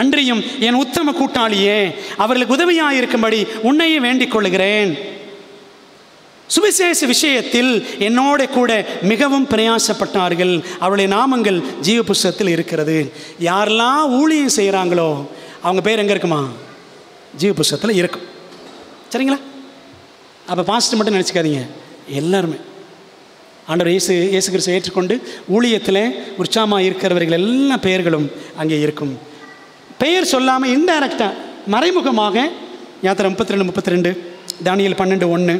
அன்றியும் என் உத்தம கூட்டாளியே, அவர்களுக்கு உதவியாக இருக்கும்படி உன்னையே வேண்டிக் கொள்ளுகிறேன். சுவிசேஷ விஷயத்தில் என்னோட கூட மிகவும் பிரயாசப்பட்டார்கள். அவருடைய நாமங்கள் ஜீவ புஸ்தகத்தில் இருக்கிறது. யாரெல்லாம் ஊழியம் செய்கிறாங்களோ அவங்க பேர் எங்கே இருக்குமா? ஜீவ புஸ்தகத்தில் இருக்கும். சரிங்களா? அப்போ பாஸ்டர் மட்டும் நினச்சிக்காதீங்க, எல்லாருமே ஆண்டவர் இயேசு கிறிஸ்துவை ஏற்றுக்கொண்டு ஊழியத்தில் உற்சாகமாக இருக்கிறவர்கள் எல்லா பெயர்களும் அங்கே இருக்கும். பெயர் சொல்லாமல் இன்டைரக்டாக மறைமுகமாக யாத்திரை 32:32, தானியேல் 12:1,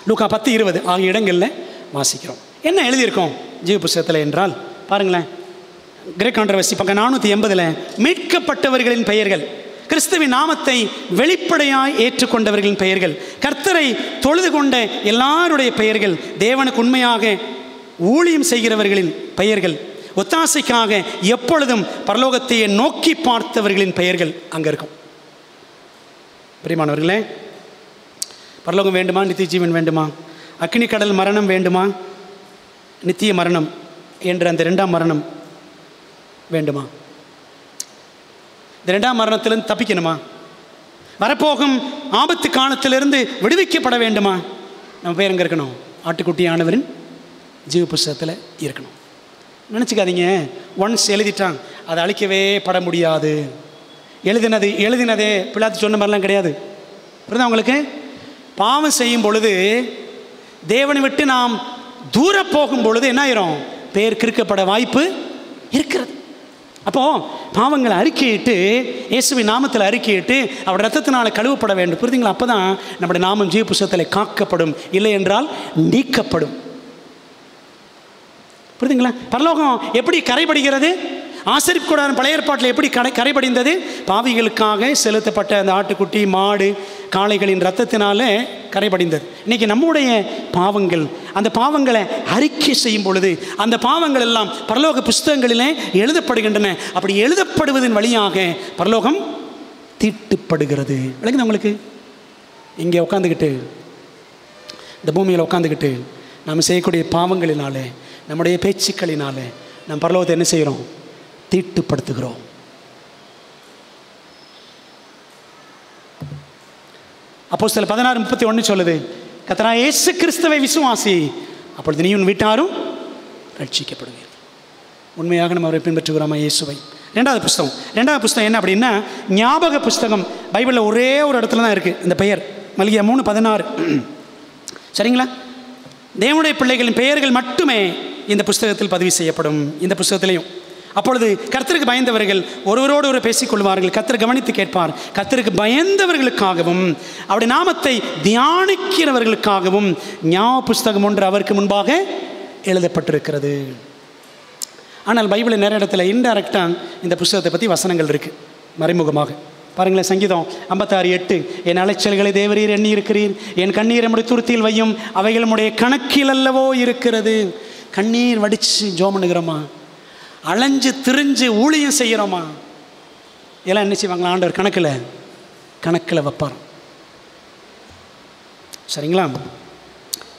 லூக்கா 10:20 ஆகிய இடங்களில் வாசிக்கிறோம். என்ன எழுதியிருக்கோம் ஜீவ புஸ்தகத்தில் என்றால் பாருங்களேன். கிரேக் கான்ட்ரவர்சி பக்கம் 480 மீட்கப்பட்டவர்களின் பெயர்கள், கிறிஸ்துவின் நாமத்தை வெளிப்படையாய் ஏற்றுக்கொண்டவர்களின் பெயர்கள், கர்த்தரை தொழுது கொண்ட எல்லாருடைய பெயர்கள், தேவனுக்கு உண்மையாக ஊழியம் செய்கிறவர்களின் பெயர்கள், ஒத்தாசைக்காக எப்பொழுதும் பரலோகத்தையே நோக்கி பார்த்தவர்களின் பெயர்கள் அங்கே இருக்கும். பிரியமானவர்களே, பரலோகம் வேண்டுமா? நித்திய ஜீவன் வேண்டுமா? அக்னி கடல் மரணம் வேண்டுமா? நித்திய மரணம் என்ற அந்த 2ஆம் மரணம் வேண்டுமா? இந்த 2ஆம் மரணத்திலிருந்து தப்பிக்கணுமா? வரப்போகும் ஆபத்து காலத்திலிருந்து விடுவிக்கப்பட வேண்டுமா? நம்ம பேர் எங்கே இருக்கணும்? ஆட்டுக்குட்டி ஆண்டவரின் ஜீவ புஸ்தகத்தில் இருக்கணும். நினச்சிக்காதீங்க, ஒன்ஸ் எழுதிட்டான் அதை அழிக்கவே பட முடியாது. எழுதினதே பிள்ளாத்து சொன்ன மாதிரிலாம் கிடையாது. புரியுதா உங்களுக்கு? பாவம் செய்யும் பொழுது, தேவனை விட்டு நாம் தூர போகும் பொழுது என்ன ஆயிரும்? பேர் கிறுக்கப்பட வாய்ப்பு இருக்கிறது. அப்போது பாவங்களை அறிக்கையிட்டு, இயேசுவின் நாமத்தில் அறிக்கையிட்டு அவர் ரத்தத்தினால் கழுவப்பட வேண்டும். புரியுதுங்களா? அப்போ தான் நம்முடைய நாமம் ஜீவ புஸ்தகத்தில் காக்கப்படும், இல்லை என்றால் நீக்கப்படும். புரியுதுங்களா? பரலோகம் எப்படி கரைபடுகிறது? ஆசரிப்பு கூடாரம் பழைய ஏற்பாட்டில் எப்படி கரைபடிந்தது? பாவிகளுக்காக செலுத்தப்பட்ட அந்த ஆட்டுக்குட்டி, மாடு, காளைகளின் இரத்தத்தினால கரைபடிந்தது. இன்றைக்கி நம்முடைய பாவங்கள், அந்த பாவங்களை அறிக்கை செய்யும் பொழுது அந்த பாவங்கள் எல்லாம் பரலோக புஸ்தகங்களிலே எழுதப்படுகின்றன. அப்படி எழுதப்படுவதன் வழியாக பரலோகம் தீட்டுப்படுகிறது. விளங்குது உங்களுக்கு? இங்கே உட்காந்துக்கிட்டு, இந்த பூமியில் உட்காந்துக்கிட்டு நாம் செய்யக்கூடிய பாவங்களினாலே, நம்முடைய பேச்சுக்களினாலே நம் பரலோகத்தை என்ன செய்கிறோம்? தீட்டுப்படுத்துகிறோம். அப்போஸ்தலர் 16:31 சொல்லுது, கர்த்தராகிய இயேசு கிறிஸ்துவை விசுவாசி, அப்பொழுது நீயும் வீட்டாரும் ரட்சிக்கப்படுவீர்கள். உண்மையாக நம்ம அவரை பின்பற்றுகிறோமா இயேசுவை? 2வது புஸ்தகம் என்ன அப்படின்னா, ஞாபக புஸ்தகம். பைபிளில் ஒரே ஒரு இடத்துல தான் இருக்குது இந்த பெயர், மல்கியா 3:16. சரிங்களா? தேவனுடைய பிள்ளைகளின் பெயர்கள் மட்டுமே இந்த புஸ்தகத்தில் பதிவு செய்யப்படும். இந்த புஸ்தகத்திலையும் அப்பொழுது கர்த்தருக்கு பயந்தவர்கள் ஒருவரோடு ஒரு பேசிக்கொள்வார்கள், கர்த்தர் கவனித்து கேட்பார். கர்த்தருக்கு பயந்தவர்களுக்காகவும் அவருடைய நாமத்தை தியானிக்கிறவர்களுக்காகவும் ஞாபக புஸ்தகம் ஒன்று அவருக்கு முன்பாக எழுதப்பட்டிருக்கிறது. ஆனால் பைபிளில் நிறைய இடத்துல இன்டைரக்டாக இந்த புஸ்தகத்தை பற்றி வசனங்கள் இருக்குது மறைமுகமாக. பாருங்களேன், சங்கீதம் 56:8, என் அலைச்சல்களை தேவரீர் எண்ணி இருக்கிறீர், என் கண்ணீர் நம்முடைய துருத்தியில் வையும், அவைகள் நம்முடைய கணக்கில் அல்லவோ இருக்கிறது. கண்ணீர் வடித்து ஜோம் பண்ணுகிறோமா, அலைஞ்சு திரிஞ்சு ஊழியம் செய்கிறோமா, எல்லாம் என்ன செய்வாங்களா? ஆண்டவர் கணக்கில் வைப்பார். சரிங்களா?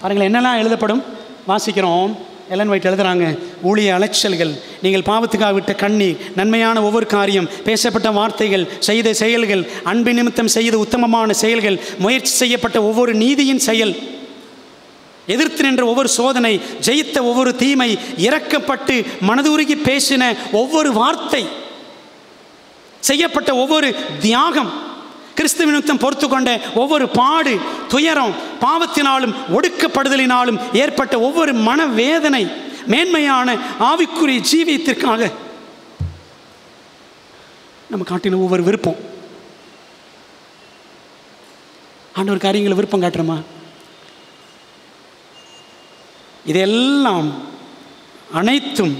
பாருங்களேன், என்னெல்லாம் எழுதப்படும் வாசிக்கிறோம். எலன் ஒயிட் எழுதுகிறாங்க, ஊழிய அலைச்சல்கள், நீங்கள் பாவத்துக்காக விட்ட கண்ணீர், நன்மையான ஒவ்வொரு காரியம், பேசப்பட்ட வார்த்தைகள், செய்த செயல்கள், அன்பின் நிமித்தம் செய்த உத்தமமான செயல்கள், முயற்சி செய்யப்பட்ட ஒவ்வொரு நீதியின் செயல், எதிர்த்து நின்ற ஒவ்வொரு சோதனை, ஜெயித்த ஒவ்வொரு தீமை, இறக்கப்பட்டு மனதுருகி பேசின ஒவ்வொரு வார்த்தை, செய்யப்பட்ட ஒவ்வொரு தியாகம், கிறிஸ்துவ நிமித்தம் பொறுத்து கொண்ட ஒவ்வொரு பாடு, துயரம், பாவத்தினாலும் ஒடுக்கப்படுதலினாலும் ஏற்பட்ட ஒவ்வொரு மனவேதனை, மேன்மையான ஆவிக்குரிய ஜீவியத்திற்காக நம்ம காட்டின ஒவ்வொரு விருப்பம். ஆண்டவர் காரியங்களை விருப்பம் காட்டுறோமா? இதெல்லாம் அனைத்தும்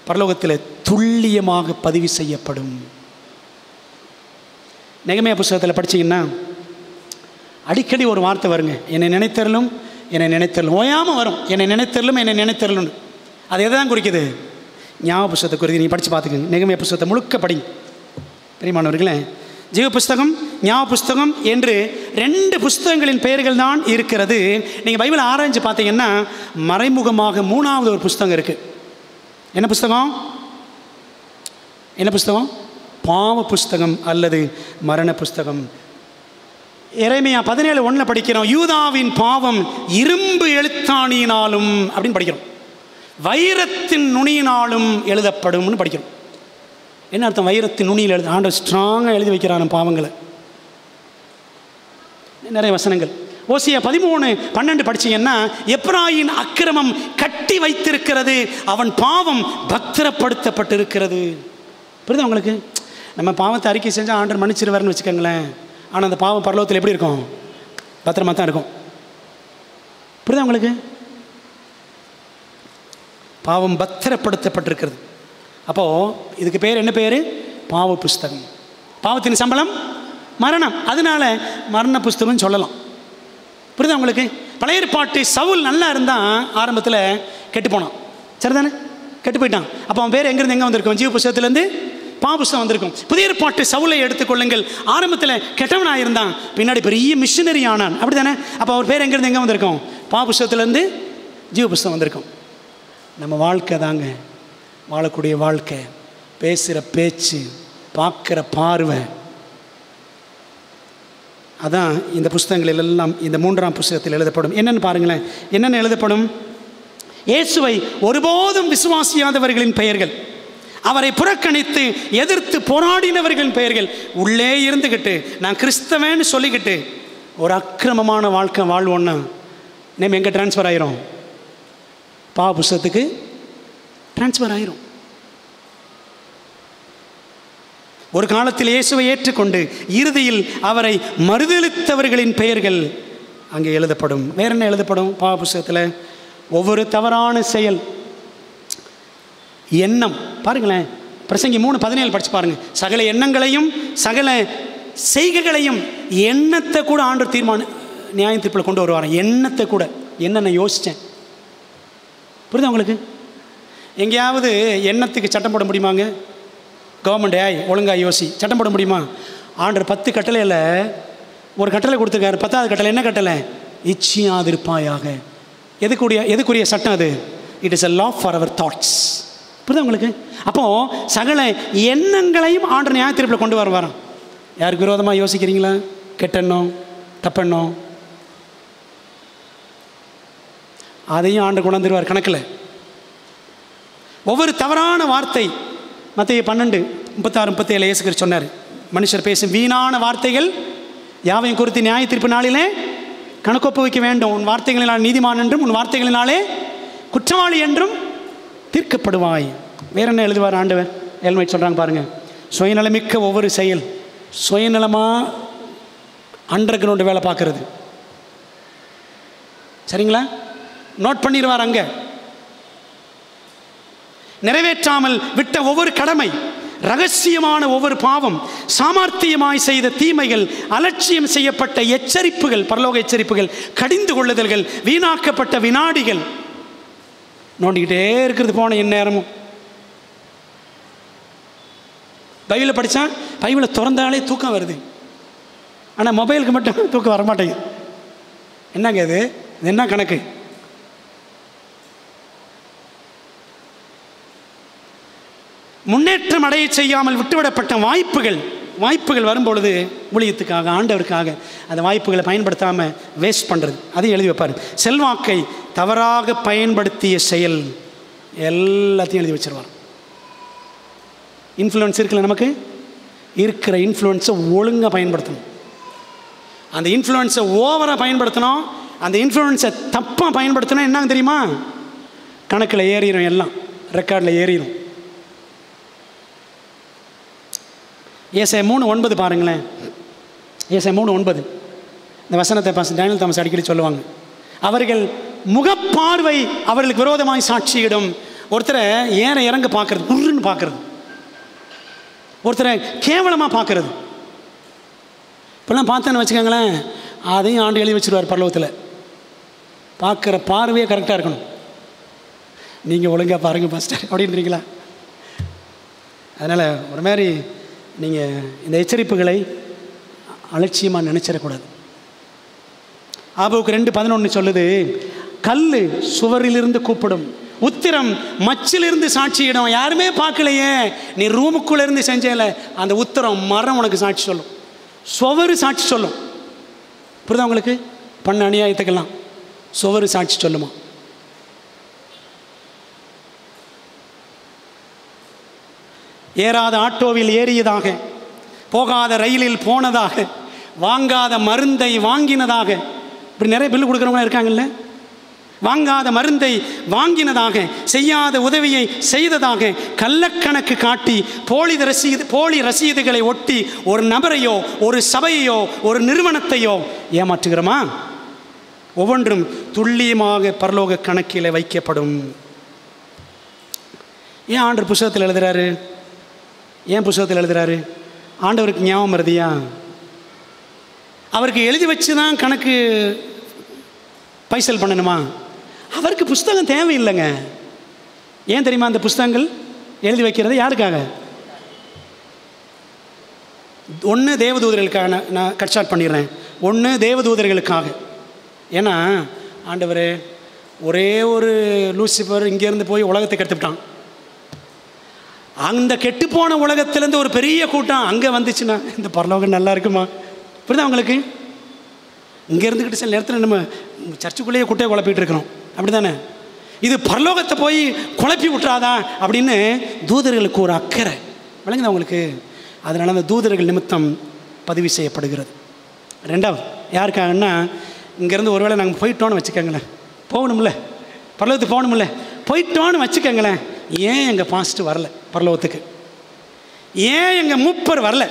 பரலோகத்தில் துல்லியமாக பதிவு செய்யப்படும். நெகேமியா புஸ்தகத்தில் படிச்சிங்கன்னா அடிக்கடி ஒரு வார்த்தை வருங்க, என்னை நினைத்தருளும், என்னை நினைத்தருளும், ஓயாமல் வரும், என்னை நினைத்தருளும், என்னை நினைத்தருளும். அது எதை தான் குறிக்குது? ஞாபக புஸ்தகத்தை குறித்து நீங்கள் படித்து பார்த்துக்கோங்க. நெகேமியா புஸ்தகத்தை முழுக்க படிங்க பிரியமானவர்களே. ஜீவ புஸ்தகம், ஞாபக புஸ்தகம் என்று 2 புஸ்தகங்களின் பெயர்கள் தான் இருக்கிறது. நீங்கள் பைபிளை ஆராய்ச்சி பார்த்தீங்கன்னா மறைமுகமாக 3வது ஒரு புஸ்தகம் இருக்குது. என்ன புஸ்தகம்? என்ன புஸ்தகம்? பாவ புஸ்தகம் அல்லது மரண புஸ்தகம். எரேமியா 17:1 படிக்கிறோம், யூதாவின் பாவம் இரும்பு எழுத்தாணியினாலும் அப்படின்னு படிக்கிறோம், வைரத்தின் நுனியினாலும் எழுதப்படும்னு படிக்கிறோம். என்ன அர்த்தம்? வைரத்தின் நுனியில் எழுத ஆண்டவர் ஸ்ட்ராங்காக எழுதி வைக்கிறான் பாவங்களை. நிறைய வசனங்கள். ஓசியா 13:12 படிச்சீங்கன்னா, எப்ராயின் அக்கிரமம் கட்டி வைத்திருக்கிறது, அவன் பாவம் பத்திரப்படுத்தப்பட்டிருக்கிறது. புரியுது உங்களுக்கு? நம்ம பாவத்தை அறிக்கை செஞ்சால் ஆண்டவர் மன்னிச்சிருவார்னு வச்சுக்கோங்களேன். ஆனால் அந்த பாவம் பரலோகத்தில் எப்படி இருக்கும்? பத்திரமா தான் இருக்கும். புரியுதா உங்களுக்கு? பாவம் பத்திரப்படுத்தப்பட்டிருக்கிறது. அப்போது இதுக்கு பேர் என்ன பேர்? பாவ புஸ்தகம். பாவத்தின் சம்பளம் மரணம், அதனால மரண புஸ்தகம் சொல்லலாம். புரியுதா உங்களுக்கு? பழைய ஏற்பாட்டு சவுல் நல்லா இருந்தால் ஆரம்பத்தில் கெட்டு போனான், சரிதானே? கெட்டு போயிட்டான். அப்போ அவன் பேர் எங்கேருந்து எங்கே வந்திருக்கும்? ஜீவ புஸ்தகத்திலேருந்து பாவ புஸ்தகம் வந்திருக்கும். புதிய ஏற்பாட்டு சவுலை எடுத்துக்கொள்ளுங்கள். ஆரம்பத்தில் கெட்டவனாக இருந்தான், பின்னாடி பெரிய மிஷினரி ஆனான், அப்படி தானே? அப்போ அவர் பேர் எங்கேருந்து எங்கே வந்திருக்கும்? பாவ புஸ்தகத்திலேருந்து ஜீவ புஸ்தகம் வந்திருக்கும். நம்ம வாழ்க்கை தாங்க, வாழக்கூடிய வாழ்க்கை, பேசுகிற பேச்சு, பார்க்குற பார்வை, அதான் இந்த புஸ்தகங்கள் எல்லாம் இந்த 3ஆம் புஸ்தகத்தில் எழுதப்படும். என்னென்னு பாருங்களேன், என்னென்ன எழுதப்படும்? இயேசுவை ஒருபோதும் விசுவாசியாதவர்களின் பெயர்கள், அவரை புறக்கணித்து எதிர்த்து போராடினவர்களின் பெயர்கள், உள்ளே இருந்துக்கிட்டு நான் கிறிஸ்தவன்னு சொல்லிக்கிட்டு ஒரு அக்கிரமமான வாழ்க்கை வாழ்வோன்னா நம்ம எங்கே டிரான்ஸ்ஃபர் ஆயிரும்? பாவ புஸ்தகத்துக்கு டிரான்ஸ்ஃபர் ஆயிரும். ஒரு காலத்தில் இயேசுவை ஏற்றுக்கொண்டு இறுதியில் அவரை மறுதலித்தவர்களின் பெயர்கள் அங்கே எழுதப்படும். வேற என்ன எழுதப்படும் பாவ புஸ்தகத்தில்? ஒவ்வொரு தவறான செயல், எண்ணம். பாருங்களேன், பிரசங்கி 3:17 படிச்சு பாருங்க. சகல எண்ணங்களையும் சகல செய்கைகளையும், எண்ணத்தை கூட ஆண்டவர் நியாய தீர்ப்பில் கொண்டு வருவார். எண்ணத்தை கூட, என்னென்ன யோசித்தேன். புரியுதா உங்களுக்கு? எங்கேயாவது எண்ணத்துக்கு சட்டம் போட முடியுமாங்க? கவர்மெண்ட் ஒழுங்காக யோசி, சட்டம் போட முடியுமா? ஆண்டவர் 10 கட்டளையில் ஒரு கட்டளை கொடுத்துருக்காரு. 10வது கட்டளை என்ன கட்டளை? இச்சியாதிருப்பாயாக. எதுக்குரிய சட்டம் அது? It is a law for our thoughts. புரியுதா உங்களுக்கு? அப்போது சகல எண்ணங்களையும் ஆண்டவர் நியாய தீர்ப்பில் கொண்டு வருவாராம். யாருக்கு விரோதமாக யோசிக்கிறீங்களா? கெட்டெண்ணம், தப்பெண்ணம், அதையும் ஆண்டு கொண்டு வந்துடுவார் கணக்கில். ஒவ்வொரு தவறான வார்த்தை, மத்தேயு 12:36-37 இயேசு கிறிஸ்து சொன்னார், மனுஷர் பேசும் வீணான வார்த்தைகள் யாவையும் குறித்து நியாய தீர்ப்பு நாளிலே கணக்கொப்பு வைக்க வேண்டும். உன் வார்த்தைகளினால் நீதிமான் என்றும் உன் வார்த்தைகளினாலே குற்றவாளி என்றும் தீர்க்கப்படுவாய். வேற என்ன எழுதுவார் ஆண்டவர்? எல்மை சொல்கிறாங்க பாருங்க, சுயநலமிக்க ஒவ்வொரு செயல், சுயநலமாக அண்டர் கிரவுண்டு வேலை பார்க்கறது, சரிங்களா? நோட் பண்ணிடுவார். அங்கே நிறைவேற்றாமல் விட்ட ஒவ்வொரு கடமை, ரகசியமான ஒவ்வொரு பாவம், சாமர்த்தியமாய் செய்த தீமைகள், அலட்சியம் செய்யப்பட்ட எச்சரிப்புகள், பரலோக எச்சரிப்புகள், கடிந்து கொள்ளுதல்கள், வீணாக்கப்பட்ட வினாடிகள், நோண்டிக்கிட்டே இருக்கிறது போன எந்நேரமும். பைபிளை படித்தா பைபிளை திறந்தாலே தூக்கம் வருது, ஆனால் மொபைலுக்கு மட்டும் தூக்கம் வரமாட்டேங்குது. என்னங்க இது என்ன கணக்கு? முன்னேற்றம் அடைய செய்யாமல் விட்டுவிடப்பட்ட வாய்ப்புகள் வரும்பொழுது ஊழியத்துக்காக, ஆண்டவருக்காக அந்த வாய்ப்புகளை பயன்படுத்தாமல் வேஸ்ட் பண்ணுறது, அதையும் எழுதி வைப்பார். செல்வாக்கை தவறாக பயன்படுத்திய செயல் எல்லாத்தையும் எழுதி வச்சிருவார். இன்ஃப்ளூயன்ஸ் இருக்குல்ல, நமக்கு இருக்கிற இன்ஃப்ளூயன்ஸை ஒழுங்காக பயன்படுத்தணும். அந்த இன்ஃப்ளூயன்ஸை ஓவராக பயன்படுத்தணும். அந்த இன்ஃப்ளூயன்ஸை தப்பாக பயன்படுத்தணும். என்னங்க தெரியுமா? கணக்கில் ஏறிடும், எல்லாம் ரெக்கார்டில் ஏறிடும். ஏசாயா 3:9 பாருங்களேன். ஏசாயா 3:9 இந்த வசனத்தை டேனியல் தாமஸ் அடிக்கடி சொல்லுவாங்க. அவர்கள் முகப்பார்வை அவர்களுக்கு விரோதமாய் சாட்சியிடும். ஒருத்தரை ஏற இறங்க பார்க்கறது, உருன்னு பார்க்கறது, ஒருத்தரை கேவலமாக பார்க்கறது, இப்பெல்லாம் பார்த்தேன்னு வச்சுக்கோங்களேன், அதையும் ஆண்டு எழுதி வச்சுருவார் பரலோகத்தில். பார்க்குற பார்வையே கரெக்டாக இருக்கணும். நீங்கள் ஒழுங்காக பாருங்கள் பாஸ்டர் அப்படின்றீங்களா? அதனால் ஒரு மாதிரி நீங்கள் இந்த எச்சரிப்புகளை அலட்சியமாக நினச்சிடக்கூடாது. ஆபோக்கு 2:11 சொல்லுது, கல் சுவரிலிருந்து கூப்பிடும், உத்திரம் மச்சிலிருந்து சாட்சியிடும். யாருமே பார்க்கலையே, நீ ரூமுக்குள்ளே இருந்து செஞ்சேல, அந்த உத்திரம் மரம் உனக்கு சாட்சி சொல்லும், சுவரு சாட்சி சொல்லும். புரியுதா உங்களுக்கு? பண்ண அநியாயத்துக்கெல்லாம் சுவரு சாட்சி சொல்லுமா? ஏறாத ஆட்டோவில் ஏறியதாக, போகாத ரயிலில் போனதாக, வாங்காத மருந்தை வாங்கினதாக, இப்படி நிறைய பில்லு கொடுக்குறவங்க இருக்காங்கல்ல. வாங்காத மருந்தை வாங்கினதாக, செய்யாத உதவியை செய்ததாக, கள்ளக்கணக்கு காட்டி போலி ரசீதுகளை ஒட்டி ஒரு நபரையோ ஒரு சபையோ ஒரு நிறுவனத்தையோ ஏமாற்றுகிறோமா? ஒவ்வொன்றும் துல்லியமாக பரலோக கணக்கில் வைக்கப்படும். ஏன் ஆண்டவர் புத்தகத்தில் எழுதுறாரு? ஏன் புத்தகத்தில் எழுதுறாரு? ஆண்டவருக்கு ஞாபகம் வருதியா? அவருக்கு எழுதி வச்சு தான் கணக்கு பைசல் பண்ணணுமா? அவருக்கு புஸ்தகம் தேவையில்லைங்க. ஏன் தெரியுமா? அந்த புஸ்தகங்கள் எழுதி வைக்கிறது யாருக்காக? ஒன்று தேவதூதர்களுக்காக. நான் கட் ஷார்ட் பண்ணிடுறேன். ஒன்று தேவதூதர்களுக்காக. ஏன்னா ஆண்டவர் ஒரே ஒரு லூசிஃபர் இங்கேருந்து போய் உலகத்தை கெடுத்துட்டான். அந்த கெட்டுப்போன உலகத்திலேருந்து ஒரு பெரிய கூட்டம் அங்கே வந்துச்சுன்னா இந்த பரலோகம் நல்லா இருக்குமா? புரியுதா உங்களுக்கு? இங்கே இருந்துக்கிட்டு சில நேரத்தில் நம்ம சர்ச்சுக்குள்ளேயே குட்டையை குழப்பிட்டு இருக்கிறோம், அப்படி தானே? இது பரலோகத்தை போய் குழப்பி விட்டுறாதா அப்படின்னு தூதர்களுக்கு ஒரு அக்கறை விளங்குதா உங்களுக்கு? அதனால் அந்த தூதர்கள் நிமித்தம் பதிவு செய்யப்படுகிறது. ரெண்டாவது யாருக்காகன்னா, இங்கேருந்து ஒருவேளை நாங்கள் போயிட்டோன்னு வச்சுக்கோங்களேன், போகணும்ல, பரலோகத்துக்கு போகணும்ல, போயிட்டோன்னு வச்சுக்கோங்களேன், ஏன் எங்கள் பாஸ்ட்டு வரல பரலோகத்துக்கு? ஏன் எங்கள் மூப்பர் வரல?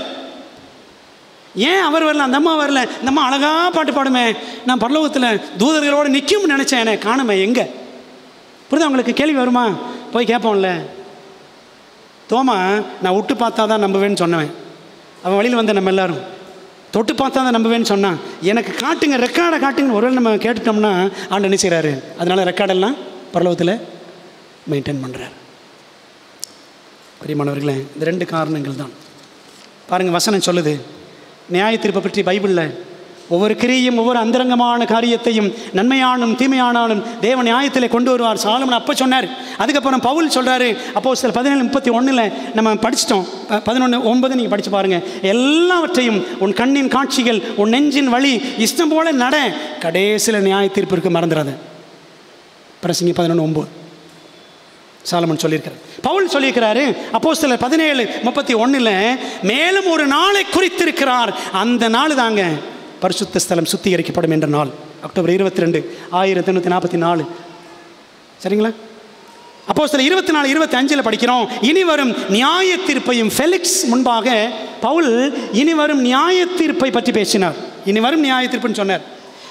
ஏன் அவர் வரல? அந்த அம்மா வரல? இந்த அம்மா அழகாக பாட்டு பாடுமே, நான் பரலோகத்தில் தூதர்களோடு நிற்கும்னு நினச்சேன், எனக்கு காணுமே, எங்கே? புரியுதா உங்களுக்கு? கேள்வி வருமா? போய் கேட்போம்ல. தோமா நான் விட்டு பார்த்தா தான் நம்புவேன்னு சொன்னவன், அவன் வழியில் வந்த நம்ம எல்லாரும் தொட்டு பார்த்தா தான் நம்புவேன்னு சொன்னான். எனக்கு காட்டுங்க, ரெக்கார்டை காட்டுங்க. ஒருவேளை நம்ம கேட்டுட்டோம்னா ஆண்டு என்ன செய்கிறாரு? அதனால் ரெக்கார்டெல்லாம் பரலோகத்தில் மெயின்டைன் பண்ணுறார். பிரியமானவர்களே, இந்த ரெண்டு காரணங்கள் தான். பாருங்கள், வசனம் சொல்லுது, நியாயத்தீர்ப்பை பற்றி பைபிளில் ஒவ்வொரு கிரியையும் ஒவ்வொரு அந்தரங்கமான காரியத்தையும் நன்மையானும் தீமையானாலும் தேவன் நியாயத்தில் கொண்டு வருவார். சாலமன் அப்போ சொன்னார். அதுக்கப்புறம் பவுல் சொல்கிறாரு, அப்போஸ்தலர் 17:31 நம்ம படிச்சிட்டோம். 11:9 நீங்கள் படித்து பாருங்கள். எல்லாவற்றையும் உன் கண்ணின் காட்சிகள், உன் நெஞ்சின் வழி இஷ்டம் போல நட, கடைசியில் நியாயத்தீர்ப்பிற்கு மறந்துடாத. பிரசங்கி 11:9 சாலமன் சொல்லியிருக்கிறார். பவுல் சொல்லியிருக்கிறாரு அப்போஸ்தலர் 17:31 மேலும் ஒரு நாளை குறித்திருக்கிறார். அந்த நாள் தாங்க பரிசுத்த ஸ்தலம் சுத்திகரிக்கப்படும் என்ற நாள், அக்டோபர் 22, 1844. சரிங்களா? அப்போஸ்தலர் 24:25 படிக்கிறோம், இனி வரும் நியாய தீர்ப்பையும். ஃபெலிக்ஸ் முன்பாக பவுல் இனி வரும் நியாய தீர்ப்பை பற்றி பேசினார். இனி வரும் நியாய தீர்ப்புன்னு சொன்னார்.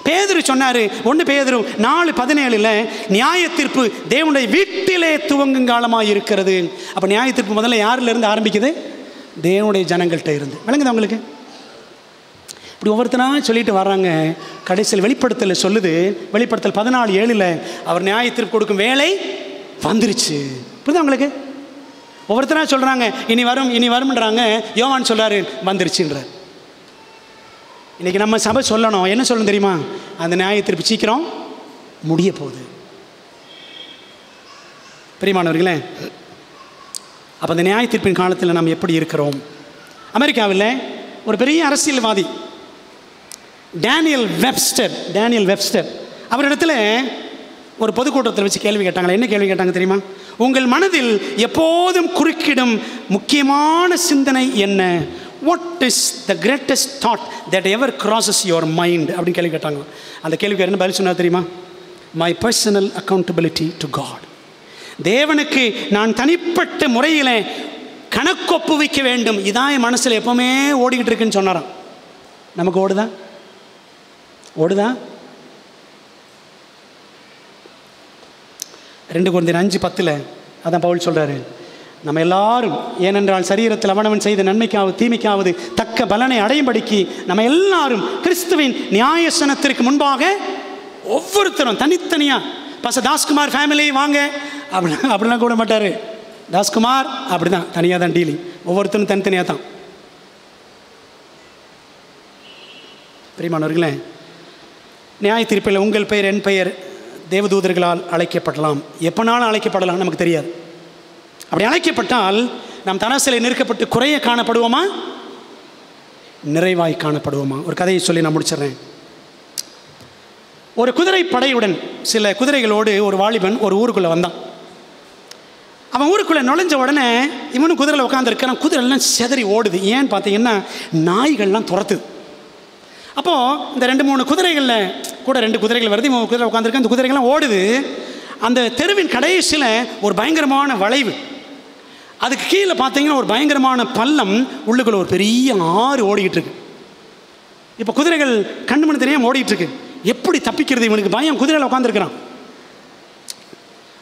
பேதுரு சொன்னார், 1 பேதுரு 4:17 நியாய தீர்ப்பு தேவனுடைய வீட்டிலே துவங்கும் காலமாக இருக்கிறது. அப்போ நியாய தீர்ப்பு முதல்ல யாரிலிருந்து ஆரம்பிக்குது? தேவனுடைய ஜனங்கள்கிட்ட இருந்து. விளங்குது உங்களுக்கு? இப்படி ஒவ்வொருத்தனா சொல்லிட்டு வர்றாங்க. கடைசியில் வெளிப்படுத்தல் சொல்லுது, வெளிப்படுத்தல் 14:7 அவர் நியாய தீர்ப்பு கொடுக்கும் வேலை வந்துருச்சு. புரியுதா உங்களுக்கு? ஒவ்வொருத்தரா சொல்கிறாங்க இனி வரும் இனி வரும்ன்றாங்க. யோவான் சொல்கிறாரு வந்துருச்சுன்றார். இன்றைக்கி நம்ம சபை சொல்லணும், என்ன சொல்லணும் தெரியுமா? அந்த நியாய தீர்ப்பு சீக்கிரம் முடிய போகுது. பிரியமானவர்களே, அப்போ அந்த நியாய தீர்ப்பின் காலத்தில் நாம் எப்படி இருக்கிறோம்? அமெரிக்காவில் ஒரு பெரிய அரசியல்வாதி டேனியல் வெப்ஸ்டர் அவரிடத்துல ஒரு பொதுக்கூட்டத்தில் வச்சு கேள்வி கேட்டாங்களே. என்ன கேள்வி கேட்டாங்க தெரியுமா? உங்கள் மனதில் எப்போதும் குறுக்கிடும் முக்கியமான சிந்தனை என்ன? What is the greatest thought that ever crosses your mind அப்படின்னு கேள்வி கேட்டாங்க. அந்த கேள்விக்கு என்ன பதில் சொன்னா தெரியுமா? My personal accountability to God. தேவனுக்கு நான் தனிப்பட்ட முறையில் கணக்கொப்பு வைக்க வேண்டும். இதான் என் மனசில் எப்பவுமே ஓடிக்கிட்டு இருக்குன்னு சொன்னாராம். நமக்கு ஓடுதா? 2 கொரிந்தியர் 5:10 அதான் பவுல் சொல்கிறாரு, நம்ம எல்லாரும் ஏனென்றால் சரீரத்தில் அவனவன் செய்த நன்மைக்காவது தீமைக்காவது தக்க பலனை அடையும்படிக்கு நம்ம எல்லாரும் கிறிஸ்துவின் நியாயசனத்திற்கு முன்பாக ஒவ்வொருத்தரும் தனித்தனியாக, பாஸ்டர் தாஸ்குமார் ஃபேமிலி வாங்க அப்படிலாம் கூட மாட்டார். தாஸ்குமார் அப்படி தான் தனியாக தான் டீலிங். ஒவ்வொருத்தரும் தனித்தனியாக தான். பிரியமானவர்களே, நியாய தீர்ப்பில் உங்கள் பெயர் என் பெயர் தேவதூதர்களால் அழைக்கப்படலாம். எப்போனாலும் அழைக்கப்படலாம், நமக்கு தெரியாது. அப்படி அழைக்கப்பட்டால் நாம் தராசிலே நிற்கப்பட்டு குறைய காணப்படுவோமா, நிறைவாய் காணப்படுவோமா? ஒரு கதையை சொல்லி நான் முடிச்சிடுறேன். ஒரு குதிரை படையுடன் சில குதிரைகளோடு ஒரு வாலிபன் ஒரு ஊருக்குள்ளே வந்தான். அவன் ஊருக்குள்ளே நுழைஞ்ச உடனே இவனும் குதிரையில் உட்காந்துருக்கான். குதிரைலாம் செதறி ஓடுது. ஏன்னு பார்த்தீங்கன்னா நாய்கள்லாம் துரத்துது. அப்போது இந்த 2-3 குதிரைகளில் கூட 2 குதிரைகள் வருது. இவன் குதிரை உட்காந்துருக்கு. அந்த குதிரைகள்லாம் ஓடுது. அந்த தெருவின் கடைசியில் ஒரு பயங்கரமான வளைவு. அதுக்கு கீழே பார்த்தீங்கன்னா ஒரு பயங்கரமான பள்ளம். உள்ளுக்குள்ள ஒரு பெரிய ஆறு ஓடிக்கிட்டு இருக்கு. இப்போ குதிரைகள் கண்ணு மணி தெரியாமல் ஓடிக்கிட்டு இருக்கு. எப்படி தப்பிக்கிறது? இவனுக்கு பயம். குதிரையில் உட்காந்துருக்கிறான்.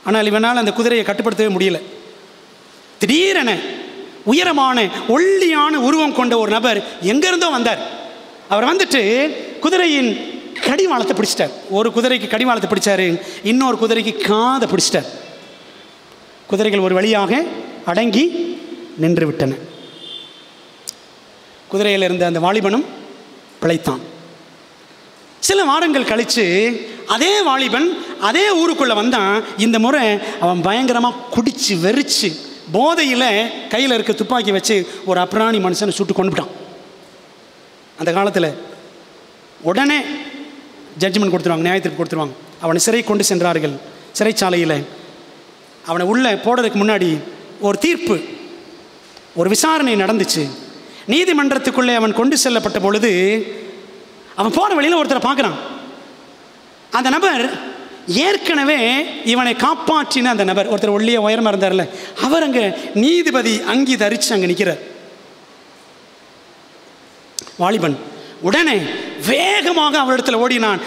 ஆனால் இவனால் அந்த குதிரையை கட்டுப்படுத்தவே முடியல. திடீரென உயரமான ஒல்லியான உருவம் கொண்ட ஒரு நபர் எங்கேருந்தோ வந்தார். அவர் வந்துட்டு குதிரையின் கடிவாளத்தை பிடிச்சிட்டார். ஒரு குதிரைக்கு கடிவாளத்தை பிடிச்சாரு, இன்னொரு குதிரைக்கு காதை பிடிச்சிட்டார். குதிரைகள் ஒரு வழியாக அடங்கி நின்று விட்டன. குதிரையில் இருந்த அந்த வாலிபனும் பிழைத்தான். சில வாரங்கள் கழித்து அதே வாலிபன் அதே ஊருக்குள்ளே வந்தான். இந்த முறை அவன் பயங்கரமாக குடித்து வெறிச்சு போதையில் கையில் இருக்க துப்பாக்கி வச்சு ஒரு அப்ராணி மனுஷனை சுட்டு கொண்டுட்டான். அந்த காலத்தில் உடனே ஜட்ஜ்மெண்ட் கொடுத்துருவாங்க, நியாய தீர்ப்பு கொடுத்துருவாங்க. அவனை சிறை கொண்டு சென்றார்கள். சிறைச்சாலையில் அவனை உள்ளே போடுறதுக்கு முன்னாடி ஒரு தீர்ப்பு, ஒரு விசாரணை நடந்துச்சு. நீதிமன்றத்துக்குள்ளே அவன் கொண்டு செல்லப்பட்ட பொழுது அவன் போகிற வழியில் ஒருத்தரை பார்க்குறான். அந்த நபர் ஏற்கனவே இவனை காப்பாற்றின அந்த நபர், ஒருத்தர் ஒல்லிய உயரமாக இருந்தார்ல, அவர் அங்கே நீதிபதி அங்கி தரித்து அங்கே நிற்கிறார். வாலிபன் உடனே வேகமாக அவரிடத்தில்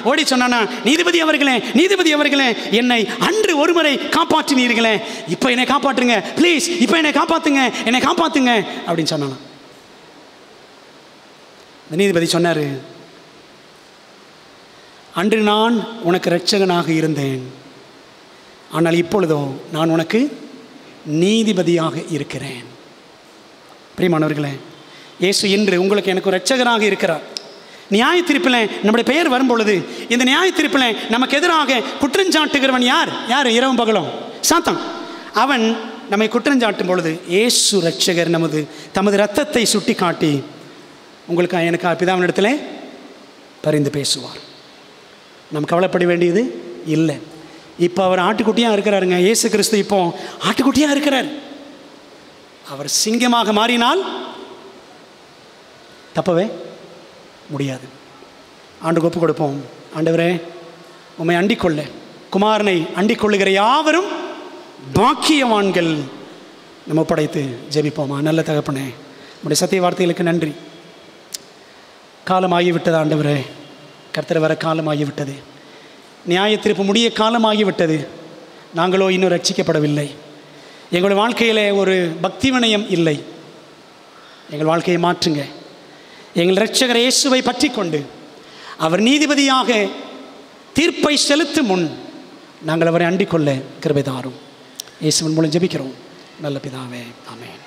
ஓடி சொன்னானா, நீதிபதி அவர்களே, நீதிபதி அவர்களே, என்னை அன்று ஒருமுறை காப்பாற்றினீர்களே, இப்போ என்னை காப்பாற்றுங்க ப்ளீஸ், இப்போ என்னை காப்பாற்றுங்க, என்னை காப்பாற்றுங்க அப்படின்னு சொன்னானா. இந்த நீதிபதி சொன்னார், அன்று நான் உனக்கு இரட்சகனாக இருந்தேன், ஆனால் இப்பொழுதோ நான் உனக்கு நீதிபதியாக இருக்கிறேன். பிரியமானவர்களே, இயேசு இன்று உங்களுக்கு எனக்கு ஒரு இரட்சகராக இருக்கிறார். நியாய தீர்ப்பில் நம்முடைய பெயர் வரும்பொழுது, இந்த நியாய தீர்ப்பில் நமக்கு எதிராக குற்றஞ்சாட்டுகிறவன் யார்? இரவும் பகலும் சாத்தான். அவன் நம்மை குற்றஞ்சாட்டும் பொழுது இயேசு இரட்சகர் தமது இரத்தத்தை சுட்டி காட்டி உங்களுக்கு எனக்கு பிதாவினிடத்தில் பரிந்து பேசுவார். நம்ம கவலைப்பட வேண்டியது இல்லை. இப்போ அவர் ஆட்டுக்குட்டியாக இருக்கிறாருங்க. இயேசு கிறிஸ்து இப்போ ஆட்டுக்குட்டியாக இருக்கிறார். அவர் சிங்கமாக மாறினால் தப்பவே முடியாது. ஆண்டுக்கு ஒப்பு கொடுப்போம். ஆண்டவரே, உம்மை அண்டிக்கொள்ள குமாரனை அண்டிக்கொள்ளுகிற யாவரும் பாக்கியவான்கள். நம்ம படைத்து ஜெபிப்போமா. நல்ல தகப்பனே, உடைய சத்திய வார்த்தைகளுக்கு நன்றி. காலமாகிவிட்டது ஆண்டவரே, கர்த்தர் வர காலமாகிவிட்டது, நியாய தீர்ப்பு முடிய காலமாகிவிட்டது. நாங்களோ இன்னும் ரட்சிக்கப்படவில்லை. எங்கள் வாழ்க்கையில் ஒரு பக்தி வினயம் இல்லை. எங்கள் வாழ்க்கையை மாற்றுங்க. எங்கள் இரட்சகர் இயேசுவை பற்றி கொண்டு அவர் நீதிபதியாக தீர்ப்பை செலுத்தும் முன் நாங்கள் அவரை அண்டிக் கொள்ள கிருபை தாரும். இயேசுவின் மூலம் ஜெபிக்கிறோம் நல்ல பிதாவே, ஆமென்.